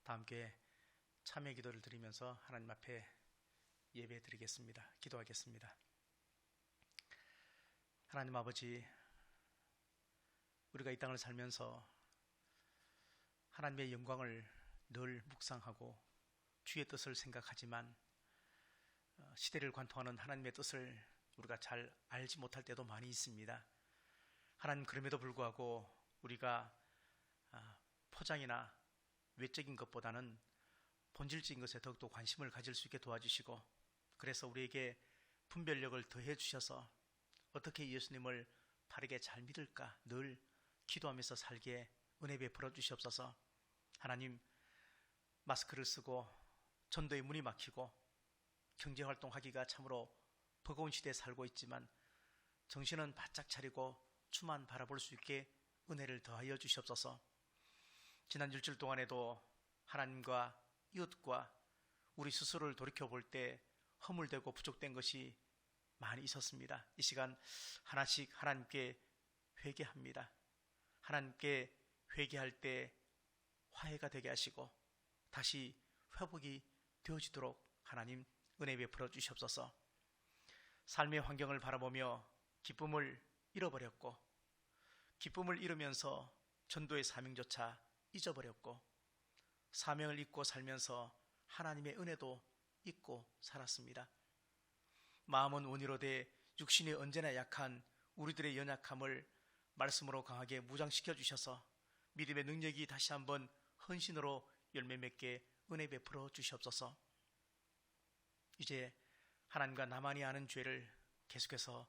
다 함께 참여 기도를 드리면서 하나님 앞에 예배 드리겠습니다. 기도하겠습니다. 하나님 아버지, 우리가 이 땅을 살면서 하나님의 영광을 늘 묵상하고 주의 뜻을 생각하지만 시대를 관통하는 하나님의 뜻을 우리가 잘 알지 못할 때도 많이 있습니다. 하나님, 그럼에도 불구하고 우리가 포장이나 외적인 것보다는 본질적인 것에 더욱더 관심을 가질 수 있게 도와주시고, 그래서 우리에게 분별력을 더해 주셔서 어떻게 예수님을 바르게 잘 믿을까 늘 기도하면서 살게 은혜 베풀어 주시옵소서. 하나님, 마스크를 쓰고 전도의 문이 막히고 경제활동하기가 참으로 버거운 시대에 살고 있지만 정신은 바짝 차리고 주만 바라볼 수 있게 은혜를 더하여 주시옵소서. 지난 일주일 동안에도 하나님과 이웃과 우리 스스로를 돌이켜볼 때 허물되고 부족된 것이 많이 있었습니다. 이 시간 하나씩 하나님께 회개합니다. 하나님께 회개할 때 화해가 되게 하시고 다시 회복이 되어지도록 하나님 은혜 베풀어 주시옵소서. 삶의 환경을 바라보며 기쁨을 잃어버렸고, 기쁨을 잃으면서 전도의 사명조차 잊어버렸고, 사명을 잊고 살면서 하나님의 은혜도 잊고 살았습니다. 마음은 원이로 돼 육신이 언제나 약한 우리들의 연약함을 말씀으로 강하게 무장시켜 주셔서 믿음의 능력이 다시 한번 헌신으로 열매 맺게 은혜 베풀어 주시옵소서. 이제 하나님과 나만이 아는 죄를 계속해서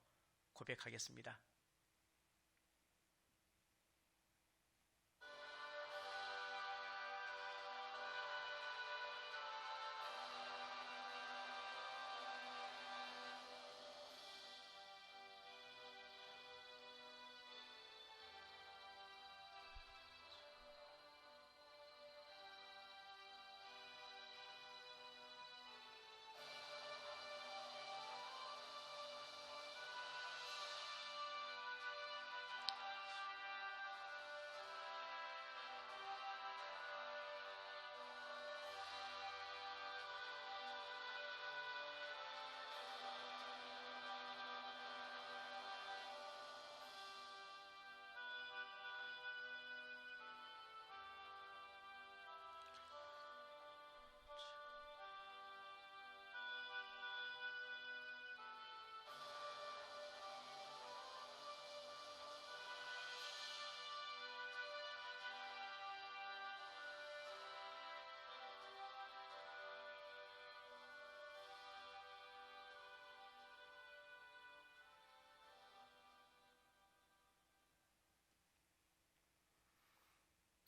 고백하겠습니다.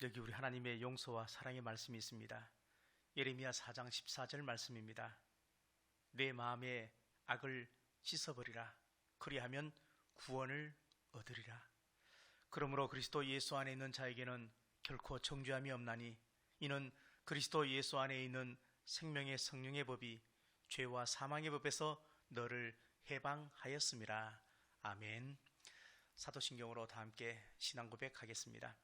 여기 우리 하나님의 용서와 사랑의 말씀이 있습니다. 예레미야 4장 14절 말씀입니다. 내 마음의 악을 씻어버리라. 그리하면 구원을 얻으리라. 그러므로 그리스도 예수 안에 있는 자에게는 결코 정죄함이 없나니 이는 그리스도 예수 안에 있는 생명의 성령의 법이 죄와 사망의 법에서 너를 해방하였음이라. 아멘. 사도신경으로 다 함께 신앙 고백하겠습니다.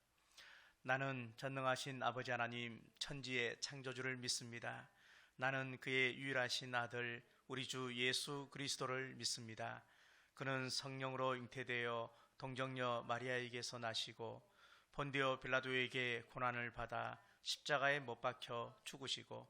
나는 전능하신 아버지 하나님 천지의 창조주를 믿습니다. 나는 그의 유일하신 아들 우리 주 예수 그리스도를 믿습니다. 그는 성령으로 잉태되어 동정녀 마리아에게서 나시고 본디오 빌라도에게 고난을 받아 십자가에 못 박혀 죽으시고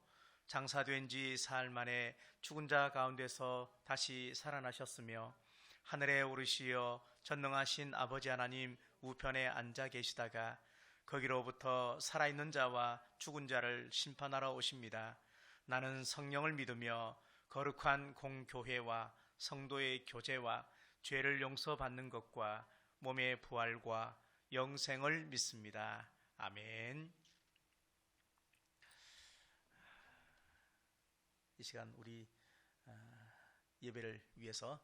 장사된 지 사흘 만에 죽은 자 가운데서 다시 살아나셨으며 하늘에 오르시어 전능하신 아버지 하나님 우편에 앉아 계시다가 거기로부터 살아있는 자와 죽은 자를 심판하러 오십니다. 나는 성령을 믿으며 거룩한 공교회와 성도의 교제와 죄를 용서받는 것과 몸의 부활과 영생을 믿습니다. 아멘. 이 시간 우리 예배를 위해서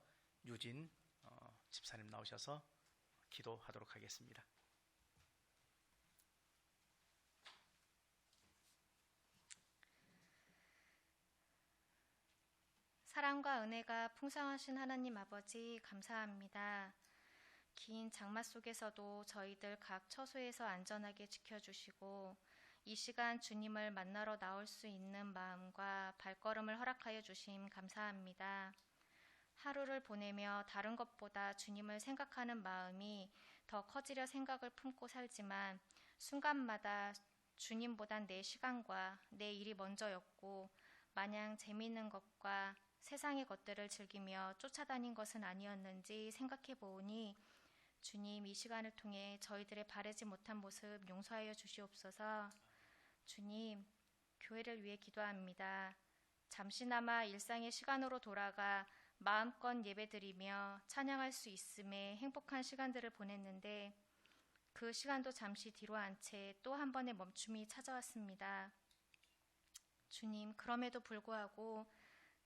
유진 집사님 나오셔서 기도하도록 하겠습니다. 사랑과 은혜가 풍성하신 하나님 아버지 감사합니다. 긴 장마 속에서도 저희들 각 처소에서 안전하게 지켜주시고 이 시간 주님을 만나러 나올 수 있는 마음과 발걸음을 허락하여 주심 감사합니다. 하루를 보내며 다른 것보다 주님을 생각하는 마음이 더 커지려 생각을 품고 살지만 순간마다 주님보단 내 시간과 내 일이 먼저였고 마냥 재미있는 것과 세상의 것들을 즐기며 쫓아다닌 것은 아니었는지 생각해 보니 주님 이 시간을 통해 저희들의 바르지 못한 모습 용서하여 주시옵소서. 주님, 교회를 위해 기도합니다. 잠시나마 일상의 시간으로 돌아가 마음껏 예배드리며 찬양할 수 있음에 행복한 시간들을 보냈는데 그 시간도 잠시 뒤로 한 채 또 한 번의 멈춤이 찾아왔습니다. 주님, 그럼에도 불구하고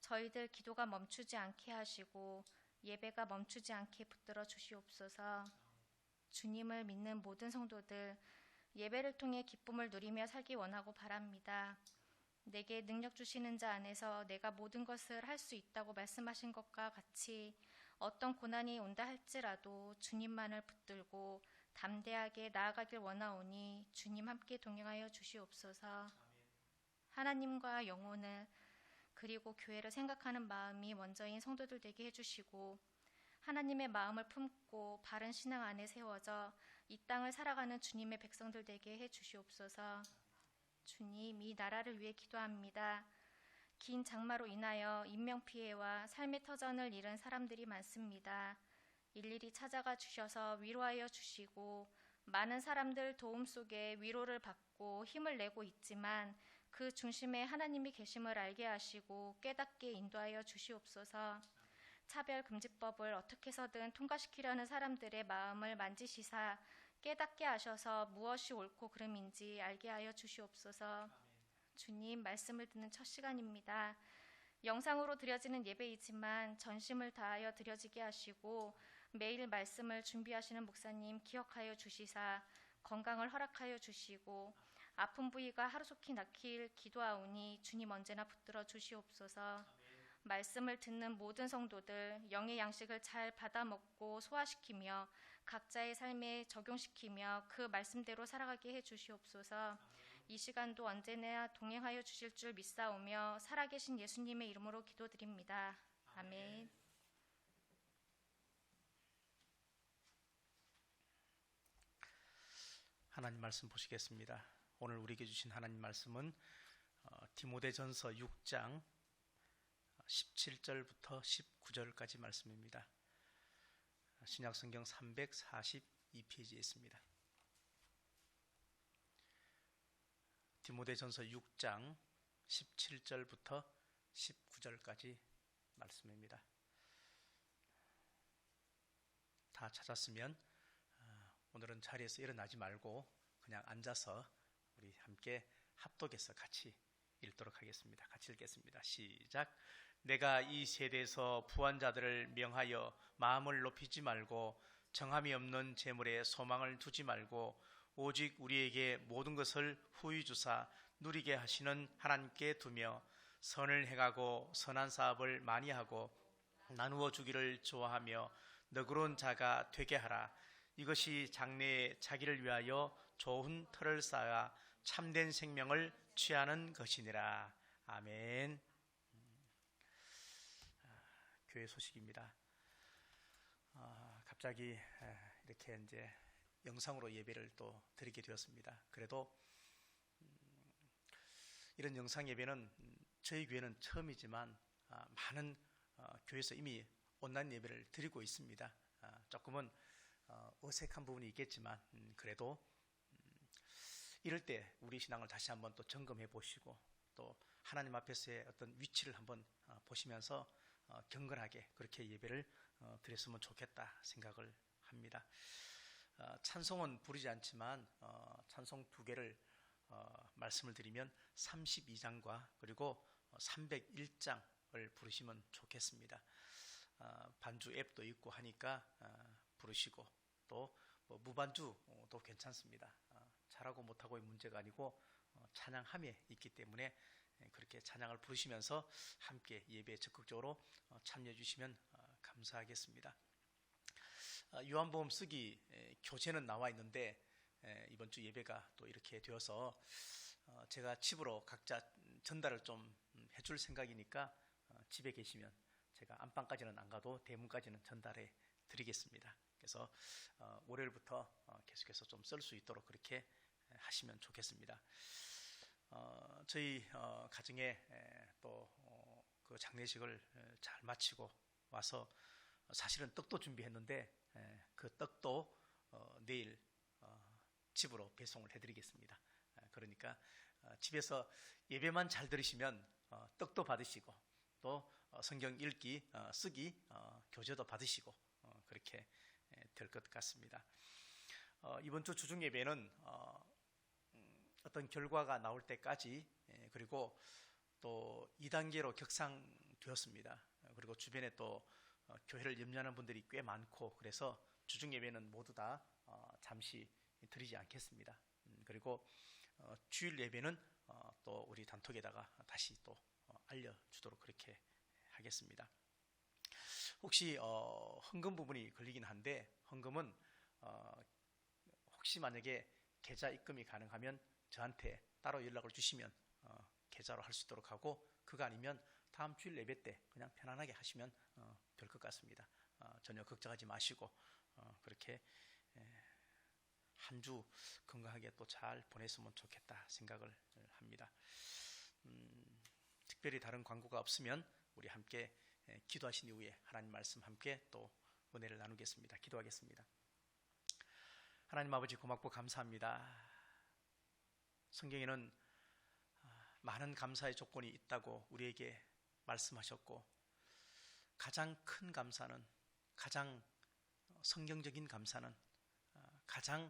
저희들 기도가 멈추지 않게 하시고 예배가 멈추지 않게 붙들어 주시옵소서. 주님을 믿는 모든 성도들 예배를 통해 기쁨을 누리며 살기 원하고 바랍니다. 내게 능력 주시는 자 안에서 내가 모든 것을 할 수 있다고 말씀하신 것과 같이 어떤 고난이 온다 할지라도 주님만을 붙들고 담대하게 나아가길 원하오니 주님 함께 동행하여 주시옵소서. 하나님과 영혼을 그리고 교회를 생각하는 마음이 먼저인 성도들 되게 해주시고 하나님의 마음을 품고 바른 신앙 안에 세워져 이 땅을 살아가는 주님의 백성들 되게 해주시옵소서. 주님, 이 나라를 위해 기도합니다. 긴 장마로 인하여 인명피해와 삶의 터전을 잃은 사람들이 많습니다. 일일이 찾아가 주셔서 위로하여 주시고 많은 사람들 도움 속에 위로를 받고 힘을 내고 있지만 그 중심에 하나님이 계심을 알게 하시고 깨닫게 인도하여 주시옵소서. 차별금지법을 어떻게 해서든 통과시키려는 사람들의 마음을 만지시사 깨닫게 하셔서 무엇이 옳고 그름인지 알게 하여 주시옵소서. 주님, 말씀을 듣는 첫 시간입니다. 영상으로 드려지는 예배이지만 전심을 다하여 드려지게 하시고 매일 말씀을 준비하시는 목사님 기억하여 주시사 건강을 허락하여 주시고 아픈 부위가 하루속히 낫길 기도하오니 주님 언제나 붙들어 주시옵소서. 말씀을 듣는 모든 성도들 영의 양식을 잘 받아먹고 소화시키며 각자의 삶에 적용시키며 그 말씀대로 살아가게 해 주시옵소서. 이 시간도 언제나 동행하여 주실 줄 믿사오며 살아계신 예수님의 이름으로 기도드립니다. 아멘. 하나님 말씀 보시겠습니다. 오늘 우리에게 주신 하나님 말씀은 디모데전서 6장 17절부터 19절까지 말씀입니다. 신약성경 342페이지에 있습니다. 디모데전서 6장 17절부터 19절까지 말씀입니다. 다 찾았으면 오늘은 자리에서 일어나지 말고 그냥 앉아서 우리 함께 합독해서 같이 읽도록 하겠습니다. 같이 읽겠습니다. 시작. 내가 이 세대에서 부한 자들을 명하여 마음을 높이지 말고 정함이 없는 재물에 소망을 두지 말고 오직 우리에게 모든 것을 후히 주사 누리게 하시는 하나님께 두며 선을 행하고 선한 사업을 많이 하고 나누어 주기를 좋아하며 너그러운 자가 되게 하라. 이것이 장래에 자기를 위하여 좋은 터를 쌓아 참된 생명을 취하는 것이니라. 아멘. 교회 소식입니다. 갑자기 이렇게 이제 영상으로 예배를 또 드리게 되었습니다. 그래도 이런 영상 예배는 저희 교회는 처음이지만 많은 교회에서 이미 온라인 예배를 드리고 있습니다. 조금은 어색한 부분이 있겠지만 그래도 이럴 때 우리 신앙을 다시 한번 또 점검해 보시고 또 하나님 앞에서의 어떤 위치를 한번 보시면서 경건하게 그렇게 예배를 드렸으면 좋겠다 생각을 합니다. 찬송은 부르지 않지만 찬송 두 개를 말씀을 드리면 32장과 그리고 301장을 부르시면 좋겠습니다. 반주 앱도 있고 하니까 부르시고 또 뭐 무반주도 괜찮습니다. 잘하고 못하고의 문제가 아니고 찬양함에 있기 때문에 그렇게 찬양을 부르시면서 함께 예배에 적극적으로 참여해 주시면 감사하겠습니다. 요한복음 쓰기 교재는 나와 있는데 이번 주 예배가 또 이렇게 되어서 제가 집으로 각자 전달을 좀 해줄 생각이니까 집에 계시면 제가 안방까지는 안 가도 대문까지는 전달해 드리겠습니다. 그래서 월요일부터 계속해서 좀 쓸 수 있도록 그렇게 하시면 좋겠습니다. 저희 가정에 또 그 장례식을 잘 마치고 와서 사실은 떡도 준비했는데 그 떡도 내일 집으로 배송을 해드리겠습니다. 그러니까 집에서 예배만 잘 들으시면 떡도 받으시고 또 성경 읽기, 쓰기, 교재도 받으시고 그렇게 될 것 같습니다. 이번 주 주중 예배는 어떤 결과가 나올 때까지 그리고 또 2단계로 격상되었습니다. 그리고 주변에 또 교회를 염려하는 분들이 꽤 많고 그래서 주중 예배는 모두 다 잠시 드리지 않겠습니다. 그리고 주일 예배는 또 우리 단톡에다가 다시 또 알려주도록 그렇게 하겠습니다. 혹시 헌금 부분이 걸리긴 한데 헌금은 혹시 만약에 계좌 입금이 가능하면 저한테 따로 연락을 주시면 계좌로 할 수 있도록 하고 그거 아니면 다음 주일 예배 때 그냥 편안하게 하시면 될 것 같습니다. 전혀 걱정하지 마시고 그렇게 한 주 건강하게 또 잘 보냈으면 좋겠다 생각을 합니다. 특별히 다른 광고가 없으면 우리 함께 기도하신 이후에 하나님 말씀 함께 또 은혜를 나누겠습니다. 기도하겠습니다. 하나님 아버지 고맙고 감사합니다. 성경에는 많은 감사의 조건이 있다고 우리에게 말씀하셨고 가장 큰 감사는 가장 성경적인 감사는 가장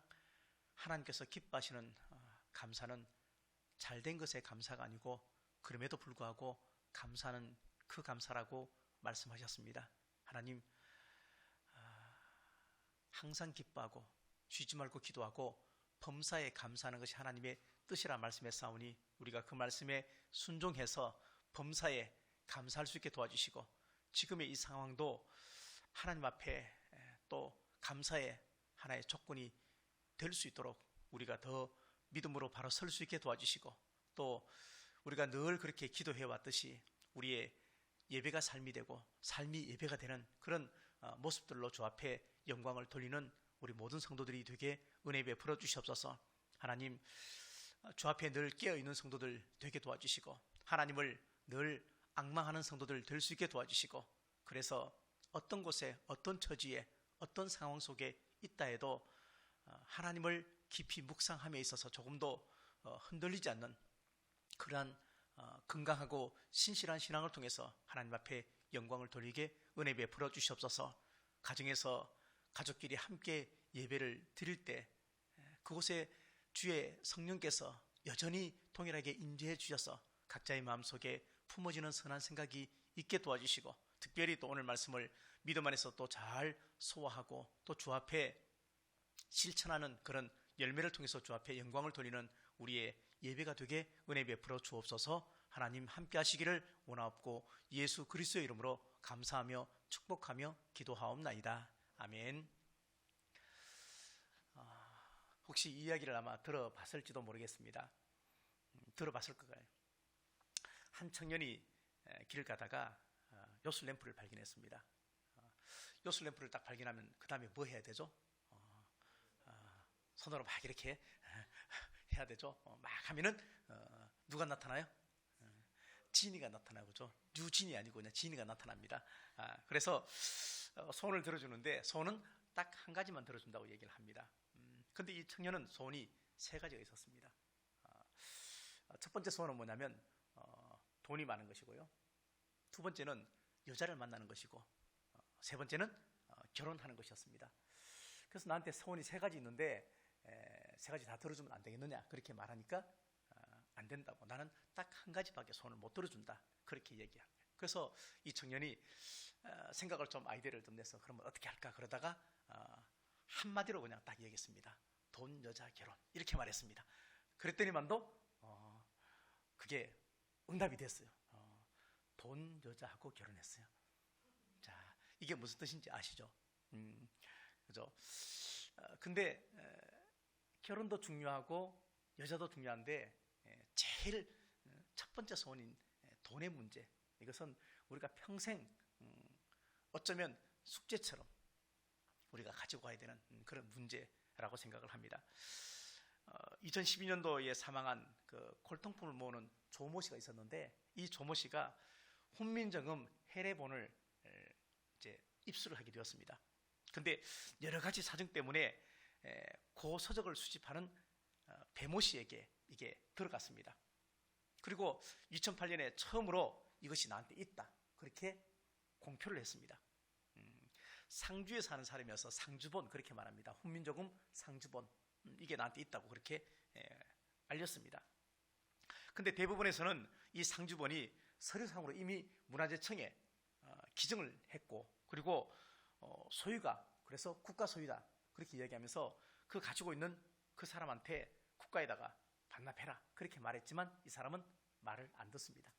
하나님께서 기뻐하시는 감사는 잘된 것의 감사가 아니고 그럼에도 불구하고 감사는 그 감사라고 말씀하셨습니다. 하나님 항상 기뻐하고 쉬지 말고 기도하고 범사에 감사하는 것이 하나님의 뜻이라 말씀했사오니 우리가 그 말씀에 순종해서 범사에 감사할 수 있게 도와주시고 지금의 이 상황도 하나님 앞에 또 감사의 하나의 조건이 될 수 있도록 우리가 더 믿음으로 바로 설 수 있게 도와주시고 또 우리가 늘 그렇게 기도해 왔듯이 우리의 예배가 삶이 되고 삶이 예배가 되는 그런 모습들로 주 앞에 영광을 돌리는 우리 모든 성도들이 되게 은혜 베풀어 주시옵소서. 하나님 주 앞에 늘 깨어있는 성도들 되게 도와주시고 하나님을 늘 앙망하는 성도들 될 수 있게 도와주시고 그래서 어떤 곳에 어떤 처지에 어떤 상황 속에 있다 해도 하나님을 깊이 묵상함에 있어서 조금도 흔들리지 않는 그러한 건강하고 신실한 신앙을 통해서 하나님 앞에 영광을 돌리게 은혜 베풀어 주시옵소서. 가정에서 가족끼리 함께 예배를 드릴 때 그곳에 주의 성령께서 여전히 동일하게 인도해 주셔서 각자의 마음속에 품어지는 선한 생각이 있게 도와주시고 특별히 또 오늘 말씀을 믿음 안에서 또 잘 소화하고 또 주 앞에 실천하는 그런 열매를 통해서 주 앞에 영광을 돌리는 우리의 예배가 되게 은혜 베풀어 주옵소서. 하나님 함께 하시기를 원하옵고 예수 그리스도의 이름으로 감사하며 축복하며 기도하옵나이다. 아멘. 혹시 이 이야기를 아마 들어봤을지도 모르겠습니다. 들어봤을 거예요. 한 청년이 길을 가다가 요술 램프를 발견했습니다. 요술 램프를 딱 발견하면 그 다음에 뭐 해야 되죠? 손으로 막 이렇게 해야 되죠. 막 하면은 누가 나타나요? 지니가 나타나고 그죠? 유진이 아니고 그냥 지니가 나타납니다. 그래서 소원을 들어주는데 소원은 딱 한 가지만 들어준다고 얘기를 합니다. 근데 이 청년은 소원이 세 가지가 있었습니다. 첫 번째 소원은 뭐냐면 돈이 많은 것이고요. 두 번째는 여자를 만나는 것이고 세 번째는 결혼하는 것이었습니다. 그래서 나한테 소원이 세 가지 있는데 세 가지 다 들어주면 안 되겠느냐 그렇게 말하니까 안 된다고 나는 딱 한 가지밖에 소원을 못 들어준다 그렇게 얘기합니다. 그래서 이 청년이 생각을 좀 아이디어를 좀 내서 그러면 어떻게 할까 그러다가 한마디로 그냥 딱 얘기했습니다. 돈, 여자, 결혼 이렇게 말했습니다. 그랬더니만도 그게 응답이 됐어요. 돈, 여자하고 결혼했어요. 자, 이게 무슨 뜻인지 아시죠? 그죠? 근데 결혼도 중요하고 여자도 중요한데 제일 제일 첫 번째 소원인 돈의 문제, 이것은 우리가 평생 어쩌면 숙제처럼 우리가 가지고 가야 되는 그런 문제라고 생각을 합니다. 2012년도에 사망한 그 골동품을 모으는 조모 씨가 있었는데, 이 조모 씨가 훈민정음 해례본을 이제 입수를 하게 되었습니다. 근데 여러 가지 사정 때문에 그 서적을 수집하는 배모 씨에게 이게 들어갔습니다. 그리고 2008년에 처음으로 이것이 나한테 있다, 그렇게 공표를 했습니다. 상주에 사는 사람이어서 상주본, 그렇게 말합니다. 훈민정음 상주본, 이게 나한테 있다고 그렇게 알렸습니다. 근데 대부분에서는 이 상주본이 서류상으로 이미 문화재청에 기증을 했고, 그리고 소유가 그래서 국가 소유다, 그렇게 이야기하면서 그 가지고 있는 그 사람한테 국가에다가 반납해라, 그렇게 말했지만 이 사람은 말을 안 듣습니다.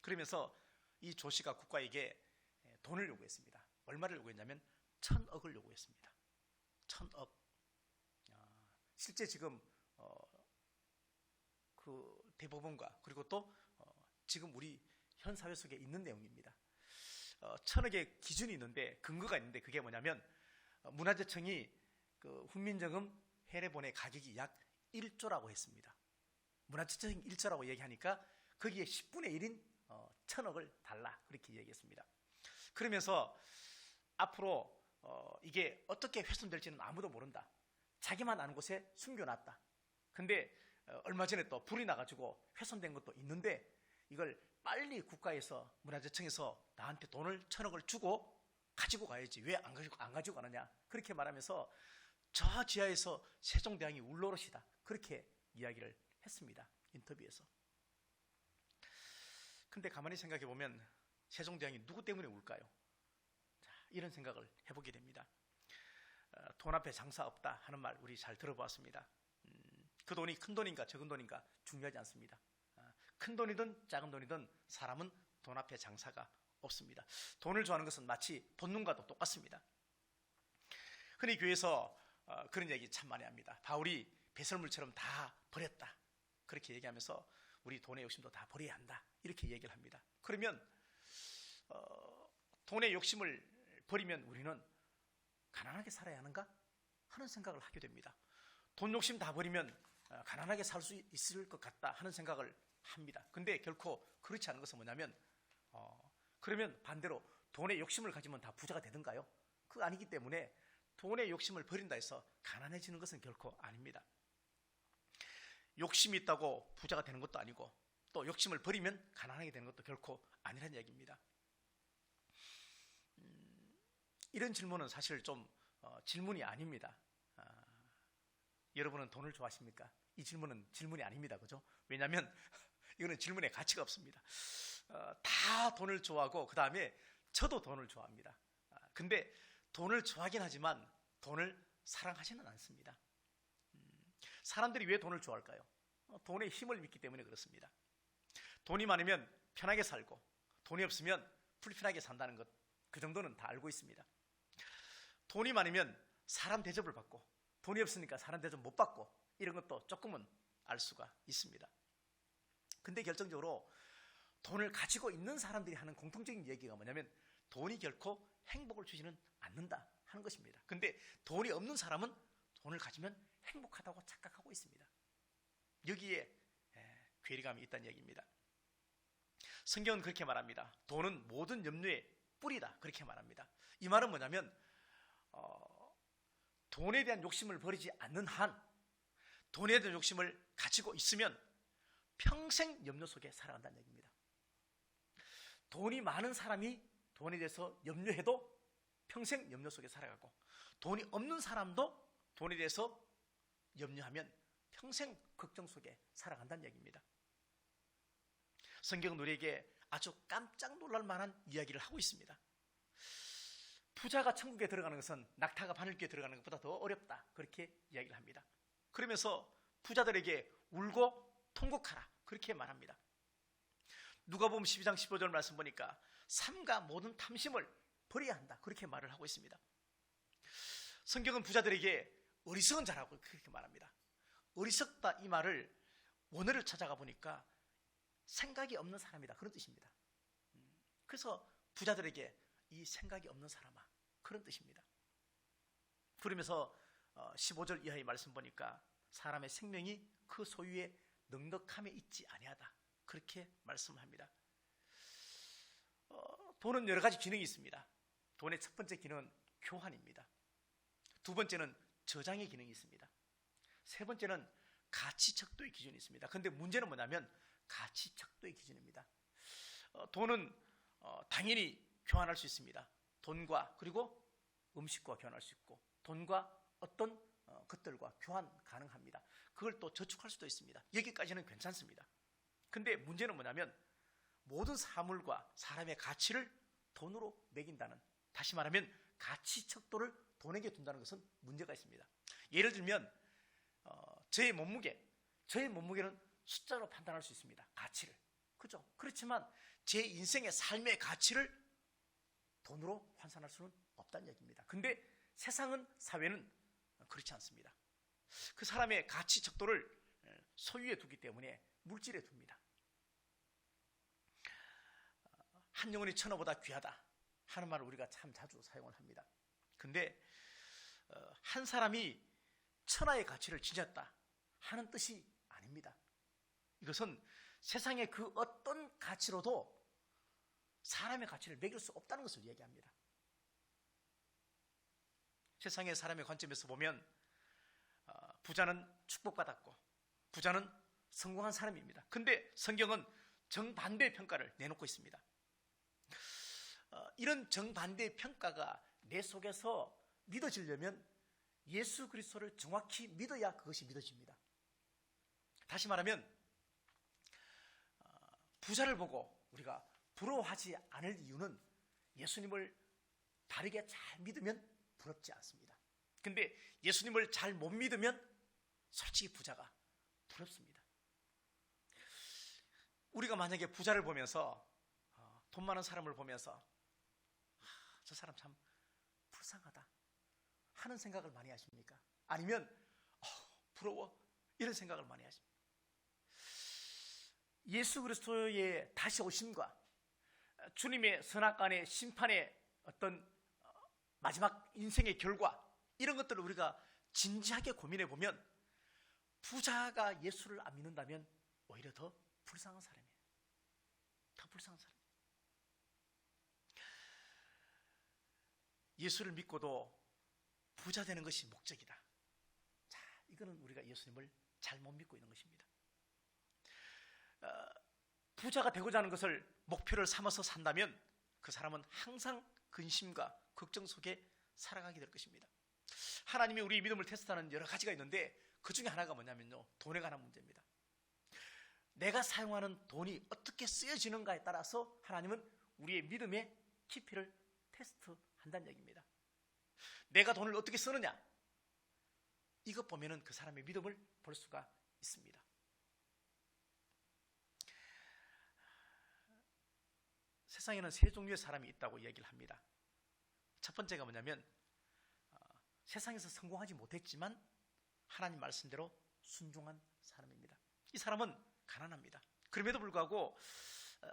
그러면서 이 조 씨가 국가에게 돈을 요구했습니다. 얼마를 요구했냐면 1,000억을 요구했습니다. 1,000억. 실제 지금 그 대법원과 그리고 또 지금 우리 현 사회 속에 있는 내용입니다. 1,000억의 기준이 있는데, 근거가 있는데, 그게 뭐냐면 문화재청이 그 훈민정음 해례본의 가격이 약 1조라고 했습니다. 문화재청이 1조라고 얘기하니까 거기에 10분의 1인 1,000억을 달라, 그렇게 얘기했습니다. 그러면서 앞으로 이게 어떻게 훼손될지는 아무도 모른다, 자기만 아는 곳에 숨겨놨다. 근데 얼마 전에 또 불이 나가지고 훼손된 것도 있는데, 이걸 빨리 국가에서 문화재청에서 나한테 돈을 1,000억을 주고 가지고 가야지, 왜 안 가지고 가느냐, 그렇게 말하면서 저 지하에서 세종대왕이 울노릇이다, 그렇게 이야기를 했습니다. 인터뷰에서. 근데 가만히 생각해 보면 세종대왕이 누구 때문에 울까요? 자, 이런 생각을 해보게 됩니다. 돈 앞에 장사 없다 하는 말 우리 잘 들어보았습니다. 그 돈이 큰 돈인가 적은 돈인가 중요하지 않습니다. 큰 돈이든 작은 돈이든 사람은 돈 앞에 장사가 없습니다. 돈을 좋아하는 것은 마치 본능과도 똑같습니다. 흔히 교회에서 그런 얘기 참 많이 합니다. 바울이 배설물처럼 다 버렸다, 그렇게 얘기하면서 우리 돈의 욕심도 다 버려야 한다, 이렇게 얘기를 합니다. 그러면 돈의 욕심을 버리면 우리는 가난하게 살아야 하는가 하는 생각을 하게 됩니다. 돈 욕심 다 버리면 가난하게 살 수 있을 것 같다 하는 생각을 합니다. 근데 결코 그렇지 않은 것은 뭐냐면 그러면 반대로 돈의 욕심을 가지면 다 부자가 되든가요? 그거 아니기 때문에 돈의 욕심을 버린다 해서 가난해지는 것은 결코 아닙니다. 욕심이 있다고 부자가 되는 것도 아니고, 또 욕심을 버리면 가난하게 되는 것도 결코 아니라는 얘기입니다. 이런 질문은 사실 좀 질문이 아닙니다. 여러분은 돈을 좋아하십니까? 이 질문은 질문이 아닙니다. 그죠? 왜냐하면 이거는 질문의 가치가 없습니다. 다 돈을 좋아하고 그 다음에 저도 돈을 좋아합니다. 근데 돈을 좋아하긴 하지만 돈을 사랑하지는 않습니다. 사람들이 왜 돈을 좋아할까요? 돈의 힘을 믿기 때문에 그렇습니다. 돈이 많으면 편하게 살고, 돈이 없으면 불편하게 산다는 것, 그 정도는 다 알고 있습니다. 돈이 많으면 사람 대접을 받고, 돈이 없으니까 사람 대접 못 받고, 이런 것도 조금은 알 수가 있습니다. 근데 결정적으로 돈을 가지고 있는 사람들이 하는 공통적인 얘기가 뭐냐면 돈이 결코 행복을 주지는 않는다 하는 것입니다. 근데 돈이 없는 사람은 돈을 가지면 행복하다고 착각하고 있습니다. 여기에 괴리감이 있다는 얘기입니다. 성경은 그렇게 말합니다. 돈은 모든 염려의 뿌리다, 그렇게 말합니다. 이 말은 뭐냐면 돈에 대한 욕심을 버리지 않는 한, 돈에 대한 욕심을 가지고 있으면 평생 염려 속에 살아간다는 얘기입니다. 돈이 많은 사람이 돈에 대해서 염려해도 평생 염려 속에 살아가고, 돈이 없는 사람도 돈에 대해서 염려하면 평생 걱정 속에 살아간다는 얘기입니다. 성경은 우리에게 아주 깜짝 놀랄 만한 이야기를 하고 있습니다. 부자가 천국에 들어가는 것은 낙타가 바늘귀에 들어가는 것보다 더 어렵다, 그렇게 이야기를 합니다. 그러면서 부자들에게 울고 통곡하라, 그렇게 말합니다. 누가복음 12장 15절 말씀 보니까 삼가 모든 탐심을 버려야 한다, 그렇게 말을 하고 있습니다. 성경은 부자들에게 어리석은 자라고 그렇게 말합니다. 어리석다, 이 말을 원어를 찾아가 보니까 생각이 없는 사람이다, 그런 뜻입니다. 그래서 부자들에게 이 생각이 없는 사람아, 그런 뜻입니다. 그러면서 15절 이하의 말씀 보니까 사람의 생명이 그 소유의 넉넉함에 있지 아니하다, 그렇게 말씀합니다. 돈은 여러 가지 기능이 있습니다. 돈의 첫 번째 기능은 교환입니다. 두 번째는 저장의 기능이 있습니다. 세 번째는 가치 척도의 기준이 있습니다. 그런데 문제는 뭐냐면 가치 척도의 기준입니다. 돈은 당연히 교환할 수 있습니다. 돈과, 그리고 음식과 교환할 수 있고, 돈과 어떤 것들과 교환 가능합니다. 그걸 또 저축할 수도 있습니다. 여기까지는 괜찮습니다. 근데 문제는 뭐냐면 모든 사물과 사람의 가치를 돈으로 매긴다는, 다시 말하면 가치 척도를 돈에게 둔다는 것은 문제가 있습니다. 예를 들면 저의 몸무게는 숫자로 판단할 수 있습니다. 가치를. 그죠? 그렇지만 제 인생의 삶의 가치를 돈으로 환산할 수는 없다는 얘기입니다. 근데 세상은, 사회는 그렇지 않습니다. 그 사람의 가치 척도를 소유에 두기 때문에 물질에 둡니다. 한 영혼이 천하보다 귀하다 하는 말을 우리가 참 자주 사용을 합니다. 근데 한 사람이 천하의 가치를 지녔다 하는 뜻이 아닙니다. 이것은 세상의 그 어떤 가치로도 사람의 가치를 매길 수 없다는 것을 얘기합니다. 세상의 사람의 관점에서 보면 부자는 축복받았고 부자는 성공한 사람입니다. 근데 성경은 정반대의 평가를 내놓고 있습니다. 이런 정반대의 평가가 내 속에서 믿어지려면 예수 그리스도를 정확히 믿어야 그것이 믿어집니다. 다시 말하면 부자를 보고 우리가 부러워하지 않을 이유는 예수님을 다르게 잘 믿으면 부럽지 않습니다. 근데 예수님을 잘 못 믿으면 솔직히 부자가 부럽습니다. 우리가 만약에 부자를 보면서 돈 많은 사람을 보면서 저 사람 참 불쌍하다 하는 생각을 많이 하십니까? 아니면 부러워 이런 생각을 많이 하십니까? 예수 그리스도의 다시 오심과 주님의 선악간의 심판의 어떤 마지막 인생의 결과, 이런 것들을 우리가 진지하게 고민해 보면 부자가 예수를 안 믿는다면 오히려 더 불쌍한 사람이에요. 더 불쌍한 사람. 예수를 믿고도 부자 되는 것이 목적이다. 자, 이거는 우리가 예수님을 잘못 믿고 있는 것입니다. 부자가 되고자 하는 것을 목표를 삼아서 산다면 그 사람은 항상 근심과 걱정 속에 살아가게 될 것입니다. 하나님이 우리 믿음을 테스트하는 여러 가지가 있는데 그 중에 하나가 뭐냐면요, 돈에 관한 문제입니다. 내가 사용하는 돈이 어떻게 쓰여지는가에 따라서 하나님은 우리의 믿음의 깊이를 테스트한다는 얘기입니다. 내가 돈을 어떻게 쓰느냐, 이것 보면은 그 사람의 믿음을 볼 수가 있습니다. 세상에는 세 종류의 사람이 있다고 얘기를 합니다. 첫 번째가 뭐냐면 세상에서 성공하지 못했지만 하나님 말씀대로 순종한 사람입니다. 이 사람은 가난합니다. 그럼에도 불구하고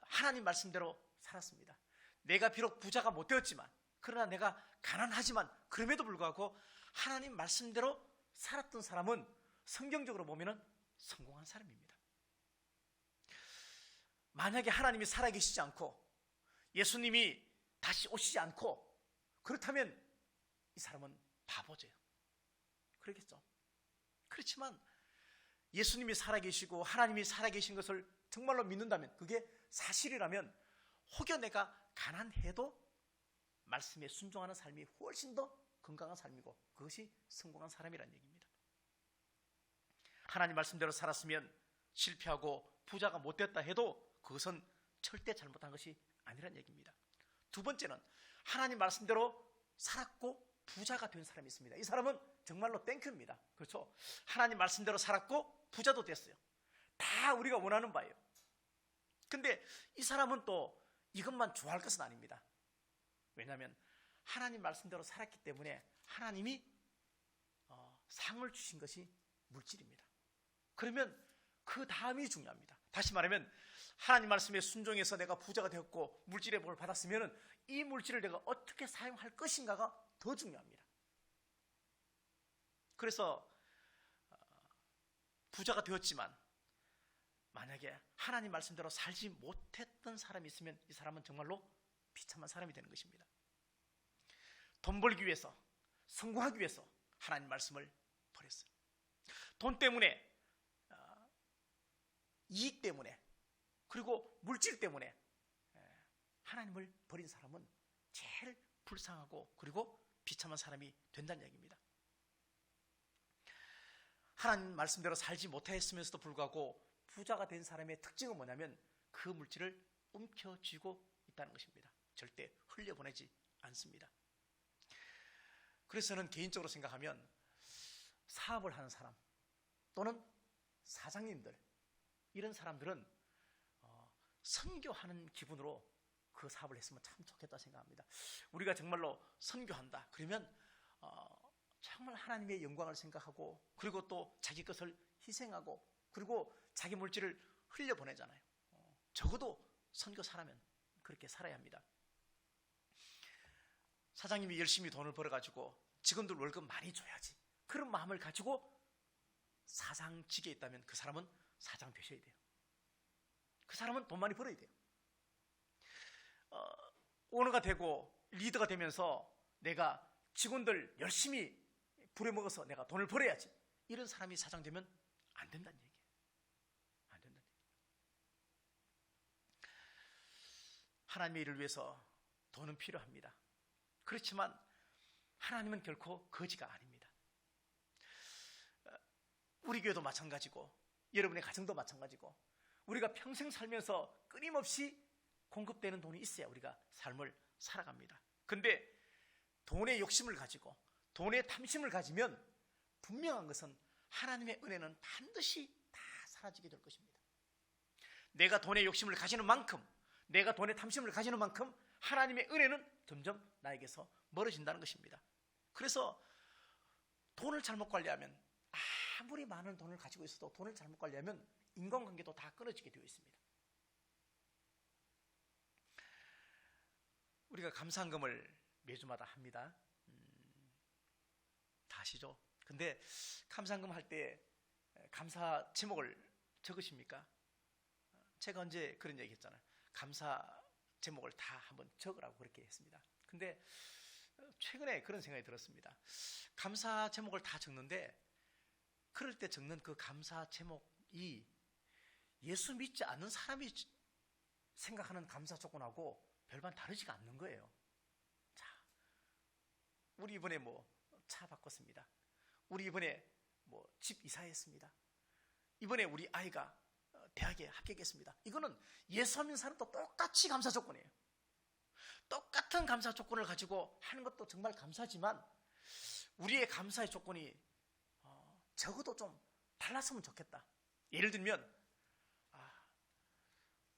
하나님 말씀대로 살았습니다. 내가 비록 부자가 못 되었지만, 그러나 내가 가난하지만 그럼에도 불구하고 하나님 말씀대로 살았던 사람은 성경적으로 보면 성공한 사람입니다. 만약에 하나님이 살아계시지 않고 예수님이 다시 오시지 않고 그렇다면 이 사람은 바보죠. 그러겠죠. 그렇지만 예수님이 살아계시고 하나님이 살아계신 것을 정말로 믿는다면, 그게 사실이라면 혹여 내가 가난해도 말씀에 순종하는 삶이 훨씬 더 건강한 삶이고 그것이 성공한 사람이라는 얘기입니다. 하나님 말씀대로 살았으면 실패하고 부자가 못됐다 해도 그것은 절대 잘못한 것이 아니라는 얘기입니다. 두 번째는 하나님 말씀대로 살았고 부자가 된 사람이 있습니다. 이 사람은 정말로 땡큐입니다. 그렇죠? 하나님 말씀대로 살았고 부자도 됐어요. 다 우리가 원하는 바예요. 근데 이 사람은 또 이것만 좋아할 것은 아닙니다. 왜냐하면 하나님 말씀대로 살았기 때문에 하나님이 상을 주신 것이 물질입니다. 그러면 그 다음이 중요합니다. 다시 말하면 하나님 말씀에 순종해서 내가 부자가 되었고 물질의 복을 받았으면 이 물질을 내가 어떻게 사용할 것인가가 더 중요합니다. 그래서 부자가 되었지만 만약에 하나님 말씀대로 살지 못했던 사람이 있으면 이 사람은 정말로 비참한 사람이 되는 것입니다. 돈 벌기 위해서, 성공하기 위해서 하나님 말씀을 버렸어요. 돈 때문에, 이익 때문에, 그리고 물질 때문에 하나님을 버린 사람은 제일 불쌍하고 그리고 비참한 사람이 된다는 얘기입니다. 하나님 말씀대로 살지 못했으면서도 불구하고 부자가 된 사람의 특징은 뭐냐면 그 물질을 움켜쥐고 있다는 것입니다. 절대 흘려보내지 않습니다. 그래서 저는 개인적으로 생각하면 사업을 하는 사람 또는 사장님들, 이런 사람들은 선교하는 기분으로 그 사업을 했으면 참 좋겠다 생각합니다. 우리가 정말로 선교한다 그러면 정말 하나님의 영광을 생각하고 그리고 또 자기 것을 희생하고 그리고 자기 물질을 흘려보내잖아요. 적어도 선교사라면 그렇게 살아야 합니다. 사장님이 열심히 돈을 벌어가지고 직원들 월급 많이 줘야지, 그런 마음을 가지고 사장직에 있다면 그 사람은 사장 되셔야 돼요. 그 사람은 돈 많이 벌어야 돼요. 오너가 되고 리더가 되면서 내가 직원들 열심히 부려먹어서 내가 돈을 벌어야지, 이런 사람이 사장 되면 안 된다는 얘기예요. 안 된다는 얘기예요. 하나님의 일을 위해서 돈은 필요합니다. 그렇지만 하나님은 결코 거지가 아닙니다. 우리 교회도 마찬가지고 여러분의 가정도 마찬가지고 우리가 평생 살면서 끊임없이 공급되는 돈이 있어야 우리가 삶을 살아갑니다. 근데 돈의 욕심을 가지고 돈의 탐심을 가지면 분명한 것은 하나님의 은혜는 반드시 다 사라지게 될 것입니다. 내가 돈의 욕심을 가지는 만큼, 내가 돈의 탐심을 가지는 만큼 하나님의 은혜는 점점 나에게서 멀어진다는 것입니다. 그래서 돈을 잘못 관리하면, 아무리 많은 돈을 가지고 있어도 돈을 잘못 관리하면 인간관계도 다 끊어지게 되어 있습니다. 우리가 감사헌금을 매주마다 합니다. 다 아시죠? 근데 감사헌금 할 때 감사 제목을 적으십니까? 제가 언제 그런 얘기 했잖아요. 감사 제목을 다 한번 적으라고 그렇게 했습니다. 근데 최근에 그런 생각이 들었습니다. 감사 제목을 다 적는데 그럴 때 적는 그 감사 제목이 예수 믿지 않는 사람이 생각하는 감사 조건하고 별반 다르지가 않는 거예요. 자, 우리 이번에 차 바꿨습니다. 우리 이번에 집 이사했습니다. 이번에 우리 아이가 대학에 합격했습니다. 이거는 예수 믿는 사람도 똑같이 감사 조건이에요. 똑같은 감사 조건을 가지고 하는 것도 정말 감사하지만 우리의 감사의 조건이 적어도 좀 달랐으면 좋겠다. 예를 들면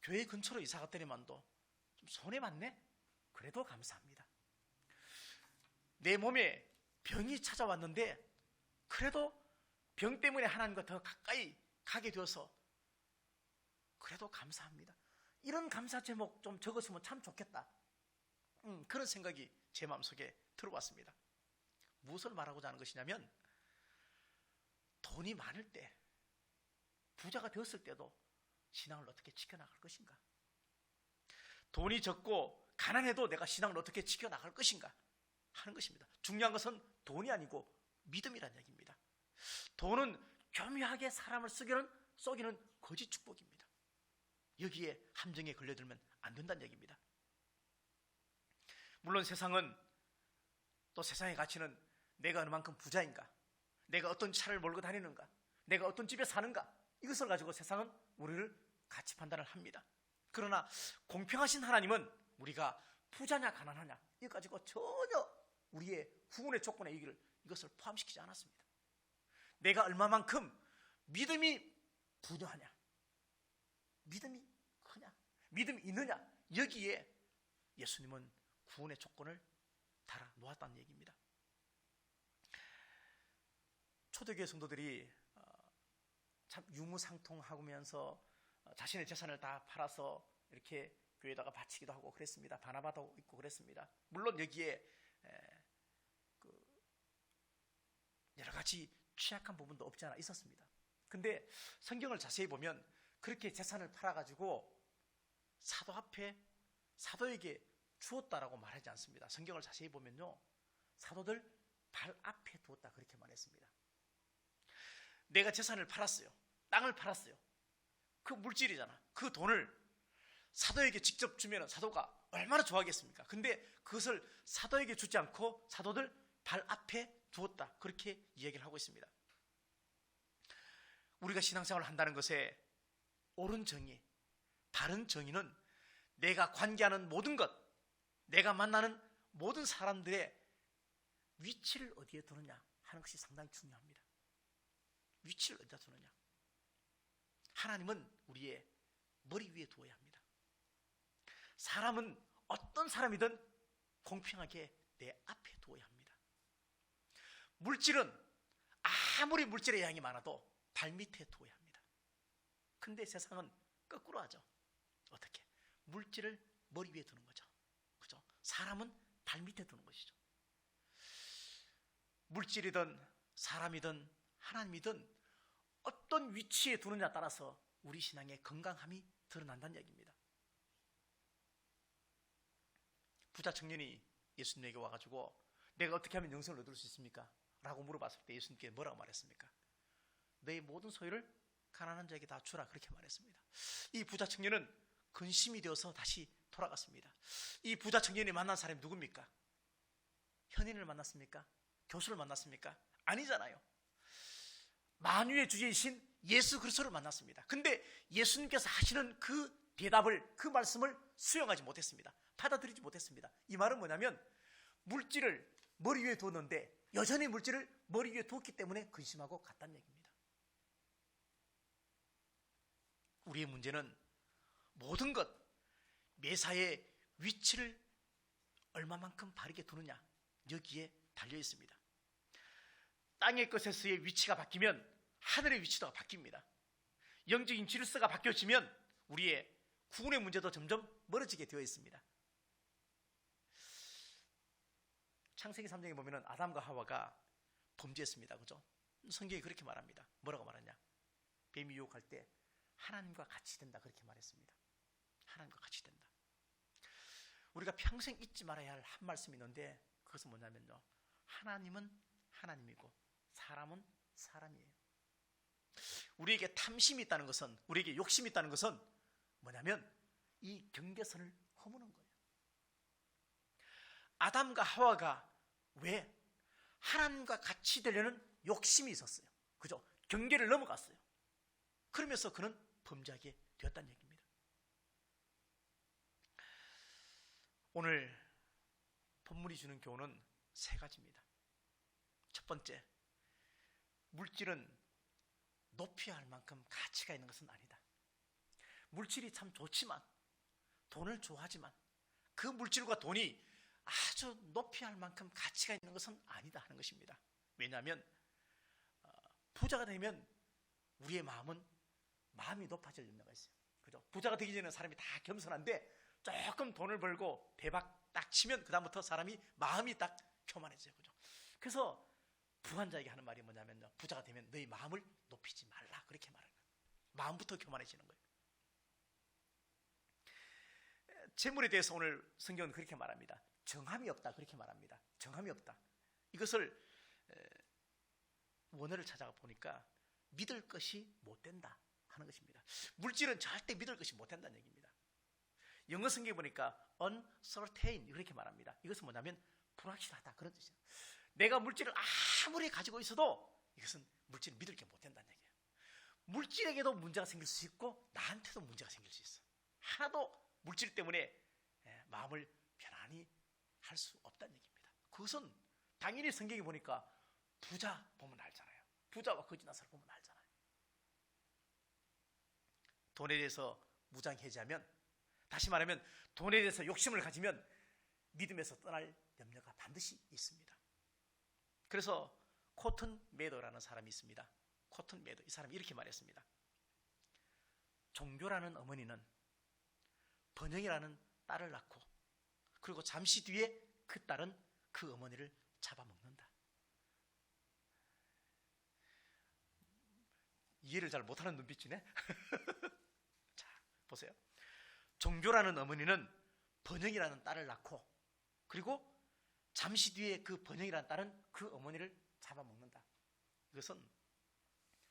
교회 근처로 이사 갔더니만도 좀 손해봤네? 그래도 감사합니다. 내 몸에 병이 찾아왔는데 그래도 병 때문에 하나님과 더 가까이 가게 되어서 그래도 감사합니다. 이런 감사 제목 좀 적었으면 참 좋겠다. 그런 생각이 제 마음속에 들어왔습니다. 무엇을 말하고자 하는 것이냐면 돈이 많을 때, 부자가 되었을 때도 신앙을 어떻게 지켜나갈 것인가, 돈이 적고 가난해도 내가 신앙을 어떻게 지켜나갈 것인가 하는 것입니다. 중요한 것은 돈이 아니고 믿음이라는 얘기입니다. 돈은 교묘하게 사람을 속이는 거짓 축복입니다. 여기에 함정에 걸려들면 안 된다는 얘기입니다. 물론 세상은, 또 세상의 가치는 내가 얼마만큼 부자인가, 내가 어떤 차를 몰고 다니는가, 내가 어떤 집에 사는가, 이것을 가지고 세상은 우리를 가치 판단을 합니다. 그러나 공평하신 하나님은 우리가 부자냐 가난하냐 이거 가지고 전혀 우리의 구원의 조건에 이것을 포함시키지 않았습니다. 내가 얼마만큼 믿음이 부유하냐, 믿음이 크냐, 믿음이 있느냐, 여기에 예수님은 구원의 조건을 달아 놓았다는 얘기입니다. 초대교회 성도들이 참 유무상통하면서 자신의 재산을 다 팔아서 이렇게 교회에다가 바치기도 하고 그랬습니다. 바나바도 있고 그랬습니다. 물론 여기에 여러 가지 취약한 부분도 없지 않아 있었습니다. 근데 성경을 자세히 보면 그렇게 재산을 팔아가지고 사도 앞에 사도에게 주었다라고 말하지 않습니다. 성경을 자세히 보면요, 사도들 발 앞에 두었다 그렇게 말했습니다. 내가 재산을 팔았어요. 땅을 팔았어요. 그 물질이잖아. 그 돈을 사도에게 직접 주면 사도가 얼마나 좋아하겠습니까? 근데 그것을 사도에게 주지 않고 사도들 발 앞에 두었다 그렇게 이야기를 하고 있습니다. 우리가 신앙생활을 한다는 것에 옳은 정의, 바른 정의는 내가 관계하는 모든 것, 내가 만나는 모든 사람들의 위치를 어디에 두느냐 하는 것이 상당히 중요합니다. 위치를 어디다 두느냐. 하나님은 우리의 머리 위에 두어야 합니다. 사람은 어떤 사람이든 공평하게 내 앞에 두어야 합니다. 물질은 아무리 물질의 양이 많아도 발 밑에 두어야 합니다. 근데 세상은 거꾸로 하죠. 어떻게? 물질을 머리 위에 두는 거죠. 그죠? 사람은 발 밑에 두는 것이죠. 물질이든 사람이든 하나님이든 어떤 위치에 두느냐에 따라서 우리 신앙의 건강함이 드러난다는 얘기입니다. 부자 청년이 예수님에게 와가지고 내가 어떻게 하면 영생을 얻을 수 있습니까? 라고 물어봤을 때 예수님께 뭐라고 말했습니까? 너의 모든 소유를 가난한 자에게 다 주라 그렇게 말했습니다. 이 부자 청년은 근심이 되어서 다시 돌아갔습니다. 이 부자 청년이 만난 사람이 누굽니까? 현인을 만났습니까? 교수를 만났습니까? 아니잖아요. 만유의 주제이신 예수 그리스도를 만났습니다. 근데 예수님께서 하시는 그 대답을, 그 말씀을 수용하지 못했습니다. 받아들이지 못했습니다. 이 말은 뭐냐면 물질을 머리 위에 두었는데 여전히 물질을 머리 위에 두었기 때문에 근심하고 갔다는 얘기입니다. 우리의 문제는 모든 것, 매사의 위치를 얼마만큼 바르게 두느냐 여기에 달려 있습니다. 땅의 것에서의 위치가 바뀌면 하늘의 위치도 바뀝니다. 영적인 질서가 바뀌어지면 우리의 구원의 문제도 점점 멀어지게 되어 있습니다. 창세기 3장에 보면 아담과 하와가 범죄했습니다. 그죠? 성경이 그렇게 말합니다. 뭐라고 말하냐? 뱀이 유혹할 때 하나님과 같이 된다 그렇게 말했습니다. 하나님과 같이 된다. 우리가 평생 잊지 말아야 할 한 말씀이 있는데 그것은 뭐냐면요, 하나님은 하나님이고 사람은 사람이에요. 우리에게 탐심이 있다는 것은, 우리에게 욕심이 있다는 것은 뭐냐면 이 경계선을 허무는 거예요. 아담과 하와가 왜 하나님과 같이 되려는 욕심이 있었어요. 그죠? 경계를 넘어갔어요. 그러면서 그는 범죄하게 되었다는 얘기입니다. 오늘 본문이 주는 교훈은 세 가지입니다. 첫 번째, 물질은 높여야 할 만큼 가치가 있는 것은 아니다. 물질이 참 좋지만, 돈을 좋아하지만 그 물질과 돈이 아주 높여야 할 만큼 가치가 있는 것은 아니다 하는 것입니다. 왜냐하면 부자가 되면 우리의 마음이 높아질 염려가 있어요. 그죠? 부자가 되기 전에 사람이 다 겸손한데 조금 돈을 벌고 대박 딱 치면 그다음부터 사람이 마음이 딱 교만해져요. 그죠? 그래서 부한자에게 하는 말이 뭐냐면요, 부자가 되면 너희 마음을 높이지 말라 그렇게 말하는 거예요. 마음부터 교만해지는 거예요. 재물에 대해서 오늘 성경은 그렇게 말합니다. 정함이 없다 그렇게 말합니다. 정함이 없다. 이것을 원어를 찾아가 보니까 믿을 것이 못 된다 하는 것입니다. 물질은 절대 믿을 것이 못 된다는 얘기입니다. 영어 성경에 보니까 uncertain 이렇게 말합니다. 이것은 뭐냐면 불확실하다 그런 뜻이에요. 내가 물질을 아무리 가지고 있어도 이것은 물질을 믿을 게 못 된다는 얘기예요. 물질에게도 문제가 생길 수 있고 나한테도 문제가 생길 수 있어. 하나도 물질 때문에 마음을 편안히 할 수 없다는 얘기입니다. 그것은 당연히 성경에 보니까 부자 보면 알잖아요. 부자와 거지나사를 보면 알잖아요. 돈에 대해서 무장해제하면, 다시 말하면 돈에 대해서 욕심을 가지면 믿음에서 떠날 염려가 반드시 있습니다. 그래서 코튼 메이더라는 사람이 있습니다. 코튼 매도 이 사람이 이렇게 말했습니다. 종교라는 어머니는 번영이라는 딸을 낳고 그리고 잠시 뒤에 그 딸은 그 어머니를 잡아먹는다. 이해를 잘 못하는 눈빛이네. 자, 보세요. 종교라는 어머니는 번영이라는 딸을 낳고 그리고 잠시 뒤에 그 번영이라는 딸은 그 어머니를 잡아먹는다. 이것은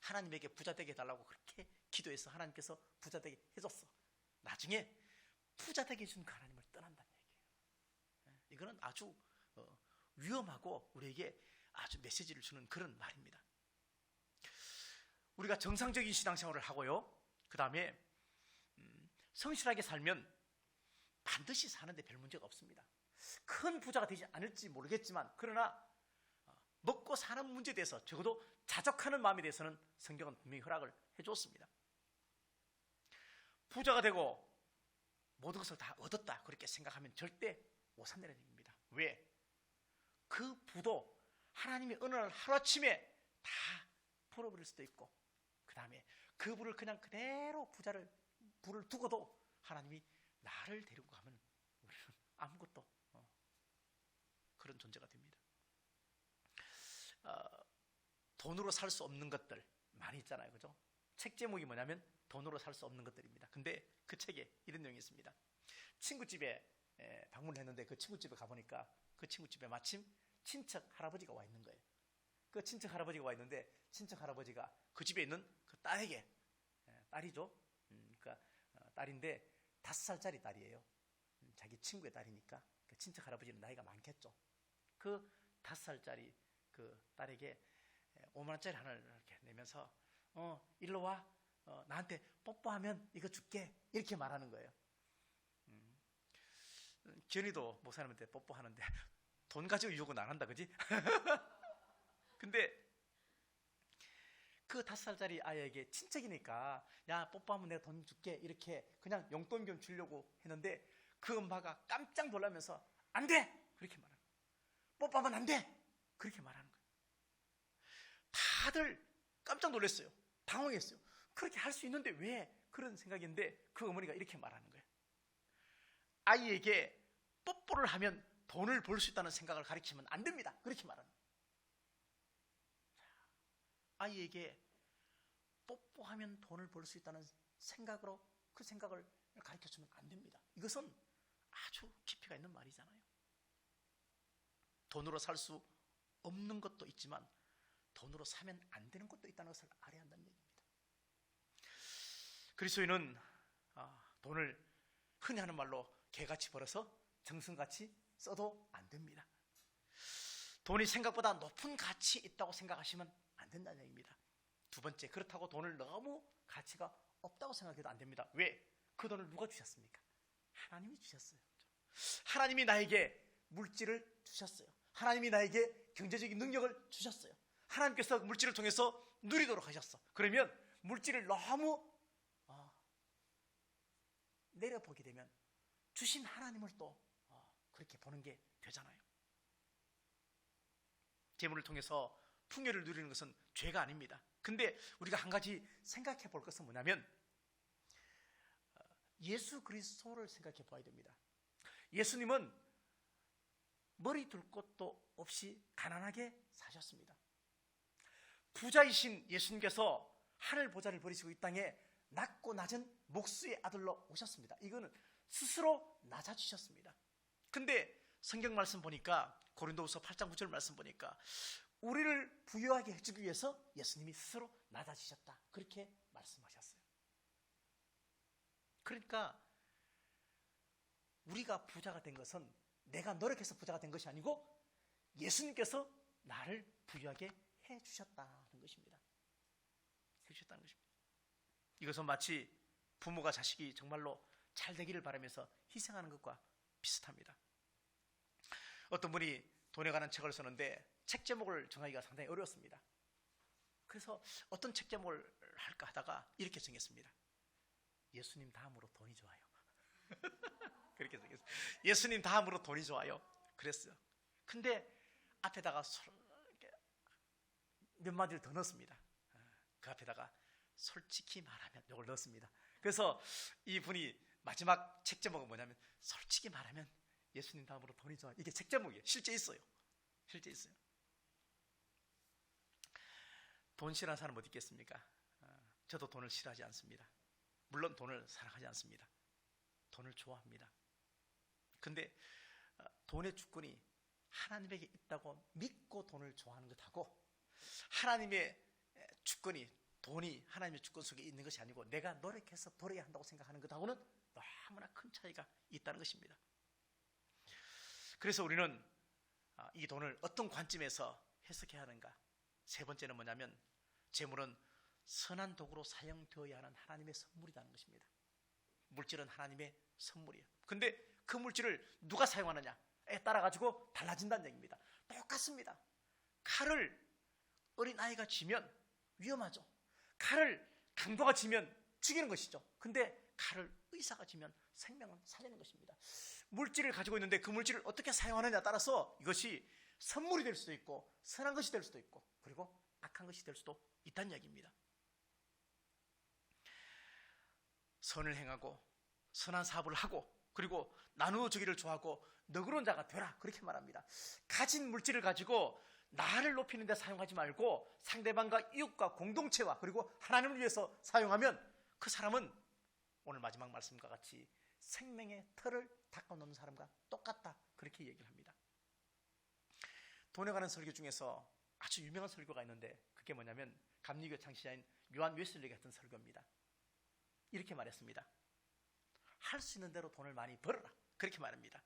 하나님에게 부자 되게 해달라고 그렇게 기도해서 하나님께서 부자 되게 해줬어. 나중에 부자 되게 해준 그 하나님을 떠난다는 얘기예요. 이거는 아주 위험하고 우리에게 아주 메시지를 주는 그런 말입니다. 우리가 정상적인 신앙생활을 하고요, 그 다음에 성실하게 살면 반드시 사는데 별 문제가 없습니다. 큰 부자가 되지 않을지 모르겠지만 그러나 먹고 사는 문제에 대해서 적어도 자족하는 마음에 대해서는 성경은 분명히 허락을 해줬습니다. 부자가 되고 모든 것을 다 얻었다 그렇게 생각하면 절대 못 산다는 얘기입니다. 왜? 그 부도 하나님이 어느 날 하루아침에 다 풀어버릴 수도 있고 그 다음에 그 부를 그냥 그대로 부를 두고도 하나님이 나를 데리고 가면 우리는 아무것도 그런 존재가 됩니다. 돈으로 살 수 없는 것들 많이 있잖아요, 그죠? 책 제목이 뭐냐면 돈으로 살 수 없는 것들입니다. 근데 그 책에 이런 내용이 있습니다. 친구집에 방문을 했는데 그 친구집에 가보니까 그 친구집에 마침 친척 할아버지가 와 있는 거예요. 그 친척 할아버지가 와 있는데 친척 할아버지가 그 집에 있는 그 딸에게, 딸이죠. 그러니까 딸인데 5살짜리 딸이에요. 자기 친구의 딸이니까 그 친척 할아버지는 나이가 많겠죠. 그 5살짜리 그 딸에게 5만 원짜리 하나를 이렇게 내면서 일로 와, 나한테 뽀뽀하면 이거 줄게 이렇게 말하는 거예요. 견이도 목사님한테 뽀뽀하는데 돈 가지고 유혹은 안 한다, 그지? 근데 그 5살짜리 아이에게 친척이니까 야 뽀뽀하면 내가 돈 줄게 이렇게 그냥 용돈 좀 주려고 했는데 그 엄마가 깜짝 놀라면서 안 돼! 그렇게 말하는 거예요. 뽀뽀하면 안 돼! 그렇게 말하는 거예요. 다들 깜짝 놀랐어요. 당황했어요. 그렇게 할 수 있는데 왜? 그런 생각인데 그 어머니가 이렇게 말하는 거예요. 아이에게 뽀뽀를 하면 돈을 벌 수 있다는 생각을 가르치면 안 됩니다. 그렇게 말하는 거예요. 아이에게 뽀뽀하면 돈을 벌 수 있다는 생각으로 그 생각을 가르쳐주면 안 됩니다. 이것은 아주 깊이가 있는 말이잖아요. 돈으로 살 수 없는 것도 있지만 돈으로 사면 안 되는 것도 있다는 것을 알아야 한다는 얘기입니다. 그리스도인은 돈을 흔히 하는 말로 개같이 벌어서 정성같이 써도 안 됩니다. 돈이 생각보다 높은 가치 있다고 생각하시면 안 된다는 얘기입니다. 두 번째, 그렇다고 돈을 너무 가치가 없다고 생각해도 안 됩니다. 왜? 그 돈을 누가 주셨습니까? 하나님이 주셨어요. 하나님이 나에게 물질을 주셨어요. 하나님이 나에게 경제적인 능력을 주셨어요. 하나님께서 물질을 통해서 누리도록 하셨어. 그러면 물질을 너무 내려보게 되면 주신 하나님을 또 그렇게 보는 게 되잖아요. 재물을 통해서 풍요를 누리는 것은 죄가 아닙니다. 근데 우리가 한 가지 생각해 볼 것은 뭐냐면 예수 그리스도를 생각해 봐야 됩니다. 예수님은 머리 둘 곳도 없이 가난하게 사셨습니다. 부자이신 예수님께서 하늘 보좌를 버리시고 이 땅에 낮고 낮은 목수의 아들로 오셨습니다. 이거는 스스로 낮아지셨습니다. 근데 성경 말씀 보니까 고린도후서 8장 9절 말씀 보니까 우리를 부유하게 해주기 위해서 예수님이 스스로 낮아지셨다. 그렇게 말씀하셨어요. 그러니까 우리가 부자가 된 것은 내가 노력해서 부자가 된 것이 아니고 예수님께서 나를 부유하게 해주셨다는 것입니다. 해주셨다는 것입니다. 이것은 마치 부모가 자식이 정말로 잘 되기를 바라면서 희생하는 것과 비슷합니다. 어떤 분이 돈에 관한 책을 쓰는데 책 제목을 정하기가 상당히 어려웠습니다. 그래서 어떤 책 제목을 할까 하다가 이렇게 정했습니다. 예수님 다음으로 돈이 좋아요. 그렇게 정했어요. 예수님 다음으로 돈이 좋아요. 그랬어요. 근데 앞에다가 몇 마디를 더 넣었습니다. 그 앞에다가 솔직히 말하면 이걸 넣었습니다. 그래서 이분이 마지막 책 제목은 뭐냐면 솔직히 말하면 예수님 다음으로 돈이 좋아. 이게 책 제목이에요. 실제 있어요. 실제 있어요. 돈 싫어하는 사람 어디 있겠습니까? 저도 돈을 싫어하지 않습니다. 물론 돈을 사랑하지 않습니다. 돈을 좋아합니다. 근데 돈의 주권이 하나님에게 있다고 믿고 돈을 좋아하는 것하고 하나님의 주권이 돈이 하나님의 주권 속에 있는 것이 아니고 내가 노력해서 벌어야 한다고 생각하는 것하고는 너무나 큰 차이가 있다는 것입니다. 그래서 우리는 이 돈을 어떤 관점에서 해석해야 하는가? 세 번째는 뭐냐면 재물은 선한 도구로 사용되어야 하는 하나님의 선물이라는 것입니다. 물질은 하나님의 선물이에요. 근데 그 물질을 누가 사용하느냐에 따라 가지고 달라진다는 얘기입니다. 똑같습니다. 칼을 어린아이가 쥐면 위험하죠. 칼을 강도가 쥐면 죽이는 것이죠. 근데 칼을 의사가 쥐면 생명을 살리는 것입니다. 물질을 가지고 있는데 그 물질을 어떻게 사용하느냐에 따라서 이것이 선물이 될 수도 있고 선한 것이 될 수도 있고 그리고 악한 것이 될 수도 있다는 이야기입니다. 선을 행하고 선한 사업을 하고 그리고 나누어 주기를 좋아하고 너그러운 자가 되라 그렇게 말합니다. 가진 물질을 가지고 나를 높이는 데 사용하지 말고 상대방과 이웃과 공동체와 그리고 하나님을 위해서 사용하면 그 사람은 오늘 마지막 말씀과 같이 생명의 털을 닦아놓는 사람과 똑같다 그렇게 얘기를 합니다. 돈에 관한 설교 중에서 아주 유명한 설교가 있는데 그게 뭐냐면 감리교 창시자인 요한 웨슬리가 했던 설교입니다. 이렇게 말했습니다. 할 수 있는 대로 돈을 많이 벌어라 그렇게 말합니다.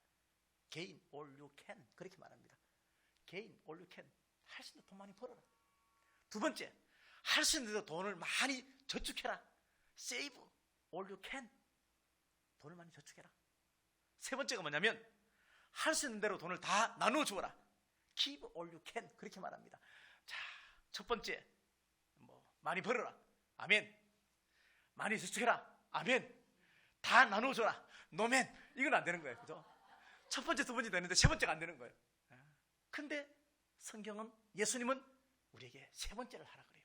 Gain all you can 그렇게 말합니다. Gain all you can 할 수 있는 돈 많이 벌어라. 두 번째, 할 수 있는 대로 돈을 많이 저축해라. Save all you can 돈을 많이 저축해라. 세 번째가 뭐냐면 할 수 있는 대로 돈을 다 나누어 주어라. Give all you can 그렇게 말합니다. 자, 첫 번째 많이 벌어라. 아멘. 많이 저축해라. 아멘. 다 나누어 줘라. 노멘. 이건 안 되는 거예요. 그죠? 첫 번째, 두 번째 되는데 세 번째가 안 되는 거예요. 근데 성경은 예수님은 우리에게 세 번째를 하라 그래요.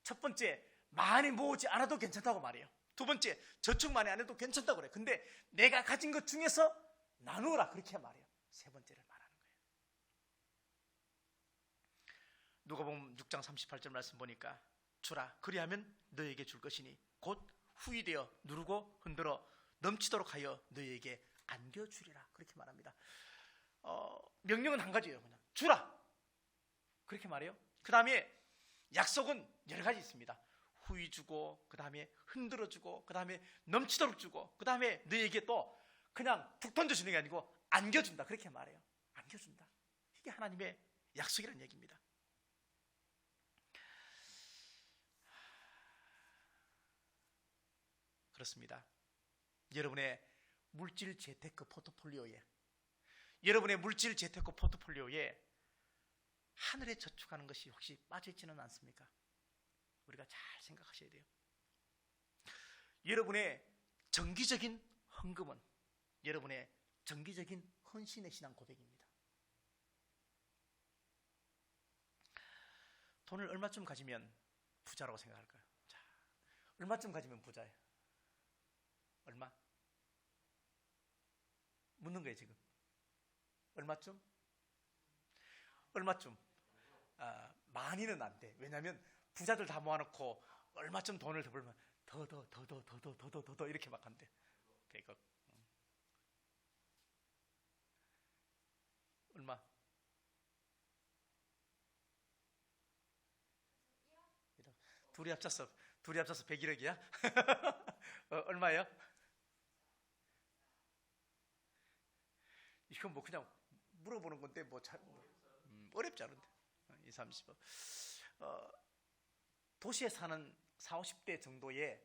첫 번째, 많이 모으지 않아도 괜찮다고 말해요. 두 번째, 저축 많이 안 해도 괜찮다고 그래요. 근데 내가 가진 것 중에서 나누어라 그렇게 말해요. 세 번째를 말하는 거예요. 누가복음 6장 38절 말씀 보니까 주라 그리하면 너에게 줄 것이니 곧 후이되어 누르고 흔들어 넘치도록 하여 너에게 안겨주리라 그렇게 말합니다. 명령은 한 가지예요. 그냥 주라 그렇게 말해요. 그 다음에 약속은 여러 가지 있습니다. 후이 주고 그 다음에 흔들어 주고 그 다음에 넘치도록 주고 그 다음에 너에게 또 그냥 툭 던져주는 게 아니고 안겨준다 그렇게 말해요. 안겨준다. 이게 하나님의 약속이라는 얘기입니다. 그렇습니다. 여러분의 물질 재테크 포트폴리오에 하늘에 저축하는 것이 혹시 빠져있지는 않습니까? 우리가 잘 생각하셔야 돼요. 여러분의 정기적인 헌금은 여러분의 정기적인 헌신의 신앙 고백입니다. 돈을 얼마쯤 가지면 부자라고 생각할까요? 자, 얼마쯤 가지면 부자예요? 얼마? 묻는 거예요 지금. 얼마쯤? 많이는 안 돼. 왜냐하면 부자들 다 모아놓고 얼마쯤 돈을 더 벌면 더 이렇게 막 한대. 그러니까 얼마? 둘이 합쳐서 101억이야? 얼마예요? 이건 뭐 그냥 물어보는 건데 뭐 잘 어렵지 않은데 20, 30억. 도시에 사는 40, 50대 정도의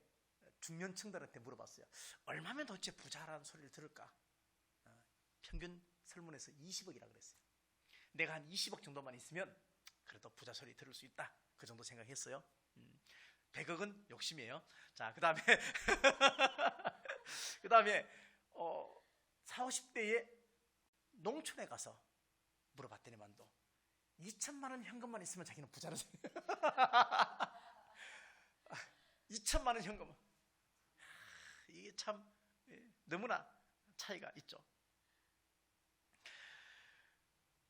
중년층들한테 물어봤어요. 얼마면 도대체 부자라는 소리를 들을까? 평균 설문에서 20억이라 그랬어요. 내가 한 20억 정도만 있으면 그래도 부자 소리 들을 수 있다. 그 정도 생각했어요. 100억은 욕심이에요. 자, 그 다음에 그 다음에 40, 50대의 농촌에 가서 물어봤더니만도 2천만 원 현금만 있으면 자기는 부자로 2천만 원 현금. 이게 참 너무나 차이가 있죠.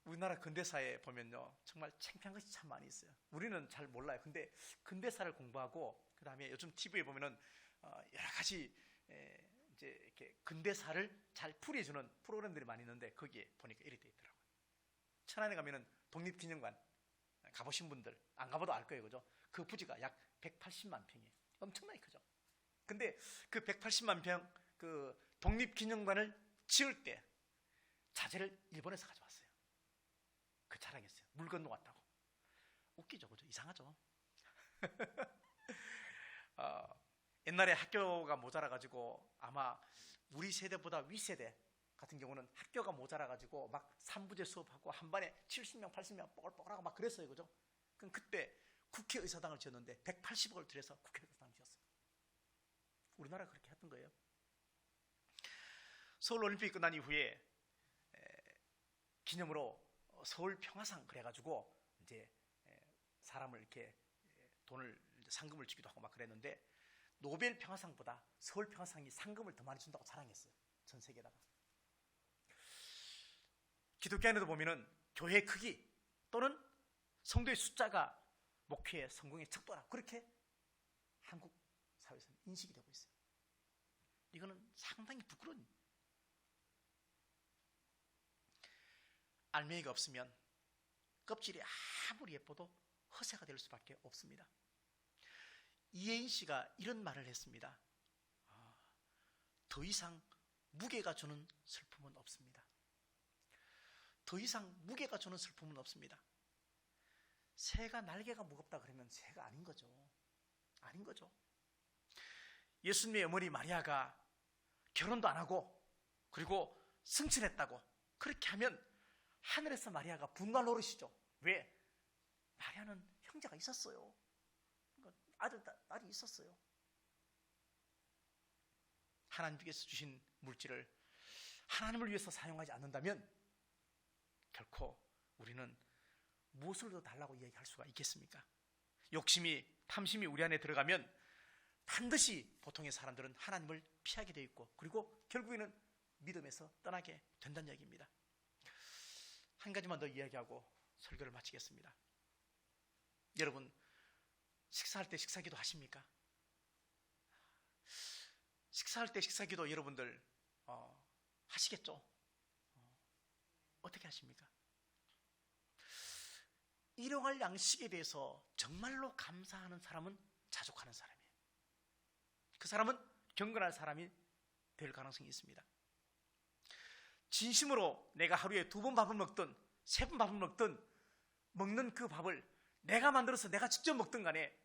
우리나라 근대사에 보면요, 정말 창피한 것이 참 많이 있어요. 우리는 잘 몰라요. 근데 근대사를 공부하고 그 다음에 요즘 TV에 보면은 여러 가지 이제 이렇게 근대사를 잘 풀이해주는 프로그램들이 많이 있는데 거기에 보니까 이렇게 돼 있더라고요. 천안에 가면은 독립기념관 가보신 분들 안 가봐도 알 거예요, 그죠? 그 부지가 약 180만 평이에요. 엄청나게 크죠. 근데 그 180만 평 그 독립기념관을 지을 때 자재를 일본에서 가져왔어요. 그 자랑했어요. 물 건너왔다고. 웃기죠, 그죠? 이상하죠. 옛날에 학교가 모자라가지고 아마 우리 세대보다 윗세대 같은 경우는 학교가 모자라가지고 막 3부제 수업하고 한 반에 70명, 80명 뽀글뽀글하고 막 그랬어요, 그죠? 그럼 그때 국회의사당을 지었는데 180억을 들여서 국회의사당을 지었어요. 우리나라가 그렇게 했던 거예요. 서울올림픽이 끝난 이후에 기념으로 서울 평화상 그래가지고 이제 사람을 이렇게 돈을 상금을 주기도 하고 막 그랬는데 노벨 평화상보다 서울 평화상이 상금을 더 많이 준다고 자랑했어요. 전 세계에다가. 기독교 안에도 보면은 교회 크기 또는 성도의 숫자가 목회의 성공의 척도라 그렇게 한국 사회에서는 인식이 되고 있어요. 이거는 상당히 부끄러운. 알맹이가 없으면 껍질이 아무리 예뻐도 허세가 될 수밖에 없습니다. 이혜인 씨가 이런 말을 했습니다. 더 이상 무게가 주는 슬픔은 없습니다. 더 이상 무게가 주는 슬픔은 없습니다. 새가 날개가 무겁다 그러면 새가 아닌 거죠. 아닌 거죠. 예수님의 어머니 마리아가 결혼도 안 하고 그리고 승천했다고 그렇게 하면 하늘에서 마리아가 분노할 노릇이죠. 왜? 마리아는 형제가 있었어요. 딸이 있었어요. 하나님께서 주신 물질을 하나님을 위해서 사용하지 않는다면 결코 우리는 무엇을 더 달라고 이야기할 수가 있겠습니까? 욕심이, 탐심이 우리 안에 들어가면 반드시 보통의 사람들은 하나님을 피하게 되어 있고 그리고 결국에는 믿음에서 떠나게 된다는 이야기입니다. 한 가지만 더 이야기하고 설교를 마치겠습니다. 여러분, 식사할 때 식사기도 하십니까? 식사할 때 식사기도 여러분들 하시겠죠? 어떻게 하십니까? 일용할 양식에 대해서 정말로 감사하는 사람은 자족하는 사람이에요. 그 사람은 경건할 사람이 될 가능성이 있습니다. 진심으로 내가 하루에 2번 밥을 먹든 3번 밥을 먹든 먹는 그 밥을 내가 만들어서 내가 직접 먹든 간에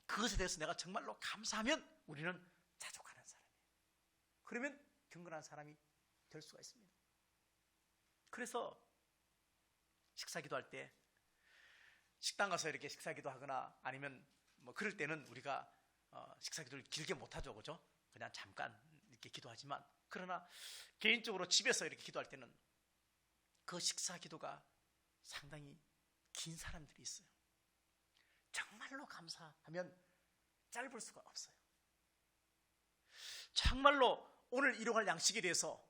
그것에 대해서 내가 정말로 감사하면 우리는 자족하는 사람이에요. 그러면 경건한 사람이 될 수가 있습니다. 그래서 식사기도 할 때 식당 가서 이렇게 식사기도 하거나 아니면 뭐 그럴 때는 우리가 식사기도를 길게 못하죠, 그죠? 그냥 잠깐 이렇게 기도하지만 그러나 개인적으로 집에서 이렇게 기도할 때는 그 식사기도가 상당히 긴 사람들이 있어요. 정말로 감사하면 짧을 수가 없어요. 정말로 오늘 일용할 양식에 대해서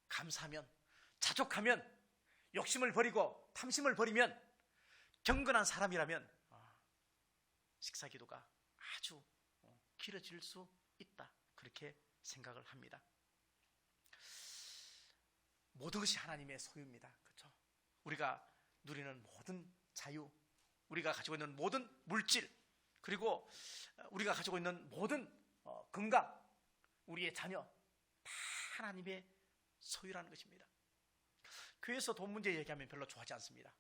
감사하면, 자족하면, 욕심을 버리고 탐심을 버리면 경건한 사람이라면 식사기도가 아주 길어질 수 있다. 그렇게 생각을 합니다. 모든 것이 하나님의 소유입니다. 그렇죠? 우리가 누리는 모든 자유, 우리가 가지고 있는 모든 물질, 그리고 우리가 가지고 있는 모든 건강, 우리의 자녀 다 하나님의 소유라는 것입니다. 교회에서 돈 문제 얘기하면 별로 좋아하지 않습니다.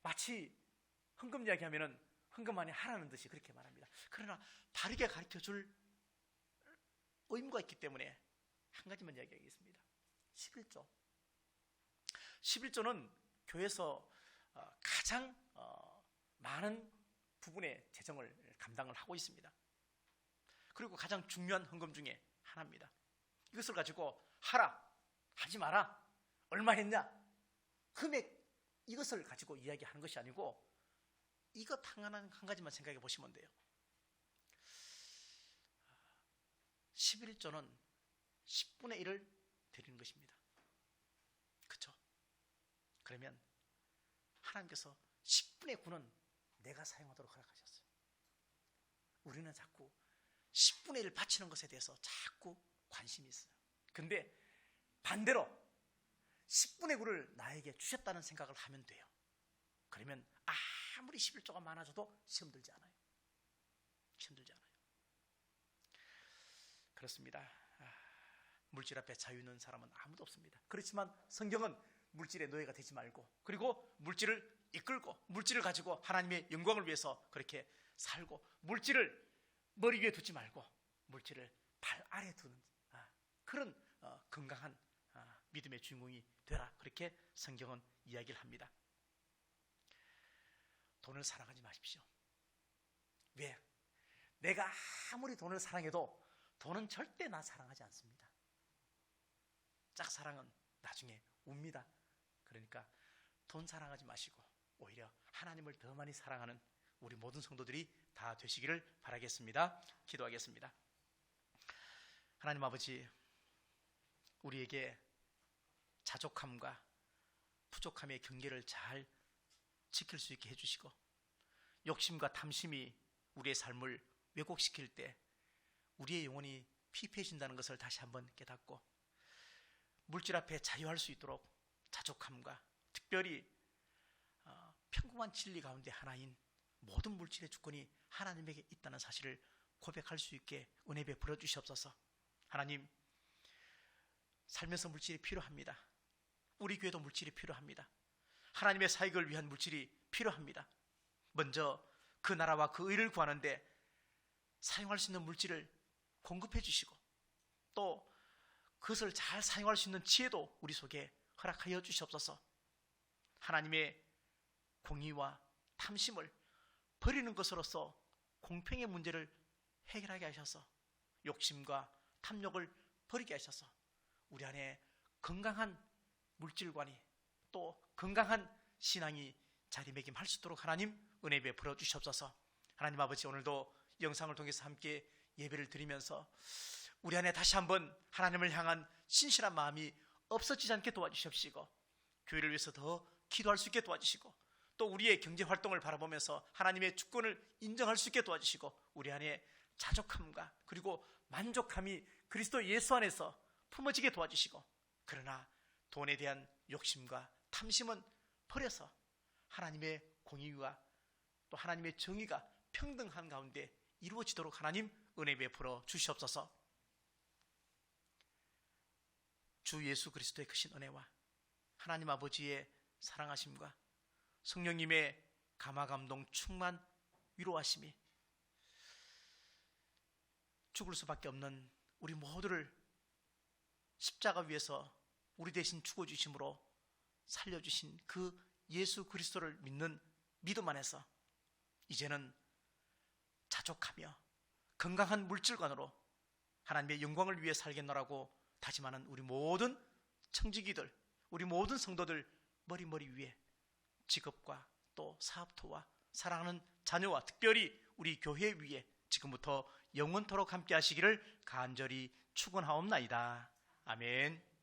마치 헌금 이야기하면 헌금만이 하라는 듯이 그렇게 말합니다. 그러나 다르게 가르쳐줄 의무가 있기 때문에 한 가지만 이야기하겠습니다. 11조. 11조는 교회에서 가장 많은 부분의 재정을 감당을 하고 있습니다. 그리고 가장 중요한 헌금 중에 하나입니다. 이것을 가지고 하라, 하지 마라, 얼마 했냐, 금액 이것을 가지고 이야기하는 것이 아니고 이것 한 가지만 생각해 보시면 돼요. 11조는 10분의 1을 드리는 것입니다. 그렇죠? 그러면 하나님께서 10분의 9는 내가 사용하도록 허락하셨어요. 우리는 자꾸 10분의 1 바치는 것에 대해서 자꾸 관심이 있어요. 근데 반대로 10분의 9를 나에게 주셨다는 생각을 하면 돼요. 그러면 아무리 11조가 많아져도 시험 들지 않아요. 시험 들지 않아요. 그렇습니다. 물질 앞에 자유 있는 사람은 아무도 없습니다. 그렇지만 성경은 물질의 노예가 되지 말고, 그리고 물질을 이끌고 물질을 가지고 하나님의 영광을 위해서 그렇게 살고, 물질을 머리 위에 두지 말고 물질을 발 아래 두는 그런 건강한 믿음의 주인공이 되라, 그렇게 성경은 이야기를 합니다. 돈을 사랑하지 마십시오. 왜? 내가 아무리 돈을 사랑해도 돈은 절대 나 사랑하지 않습니다. 짝사랑은 나중에 웁니다. 그러니까 돈 사랑하지 마시고 오히려 하나님을 더 많이 사랑하는 우리 모든 성도들이 다 되시기를 바라겠습니다. 기도하겠습니다. 하나님 아버지, 우리에게 자족함과 부족함의 경계를 잘 지킬 수 있게 해주시고, 욕심과 탐심이 우리의 삶을 왜곡시킬 때 우리의 영혼이 피폐해진다는 것을 다시 한번 깨닫고, 물질 앞에 자유할 수 있도록 자족함과 특별히 평범한 진리 가운데 하나인 모든 물질의 주권이 하나님에게 있다는 사실을 고백할 수 있게 은혜 베풀어 주시옵소서. 하나님, 살면서 물질이 필요합니다. 우리 교회도 물질이 필요합니다. 하나님의 사역을 위한 물질이 필요합니다. 먼저 그 나라와 그 의를 구하는데 사용할 수 있는 물질을 공급해 주시고, 또 그것을 잘 사용할 수 있는 지혜도 우리 속에 허락하여 주시옵소서. 하나님의 공의와 탐심을 버리는 것으로서 공평의 문제를 해결하게 하셔서, 욕심과 탐욕을 버리게 하셔서 우리 안에 건강한 물질관이, 또 건강한 신앙이 자리매김할 수 있도록 하나님 은혜 베풀어 주시옵소서. 하나님 아버지, 오늘도 영상을 통해서 함께 예배를 드리면서 우리 안에 다시 한번 하나님을 향한 신실한 마음이 없어지지 않게 도와주시옵시고, 교회를 위해서 더 기도할 수 있게 도와주시고, 또 우리의 경제활동을 바라보면서 하나님의 주권을 인정할 수 있게 도와주시고, 우리 안에 자족함과 그리고 만족함이 그리스도 예수 안에서 품어지게 도와주시고, 그러나 돈에 대한 욕심과 탐심은 버려서 하나님의 공의와 또 하나님의 정의가 평등한 가운데 이루어지도록 하나님 은혜 베풀어 주시옵소서. 주 예수 그리스도의 크신 은혜와 하나님 아버지의 사랑하심과 성령님의 감화감동 충만 위로하심이 죽을 수밖에 없는 우리 모두를 십자가 위에서 우리 대신 죽어주심으로 살려주신 그 예수 그리스도를 믿는 믿음 안에서 이제는 자족하며 건강한 물질관으로 하나님의 영광을 위해 살겠노라고 다짐하는 우리 모든 청지기들, 우리 모든 성도들 머리 위에 직업과 또 사업토와 사랑하는 자녀와 특별히 우리 교회 위에 지금부터 영원토록 함께 하시기를 간절히 축원하옵나이다. 아멘.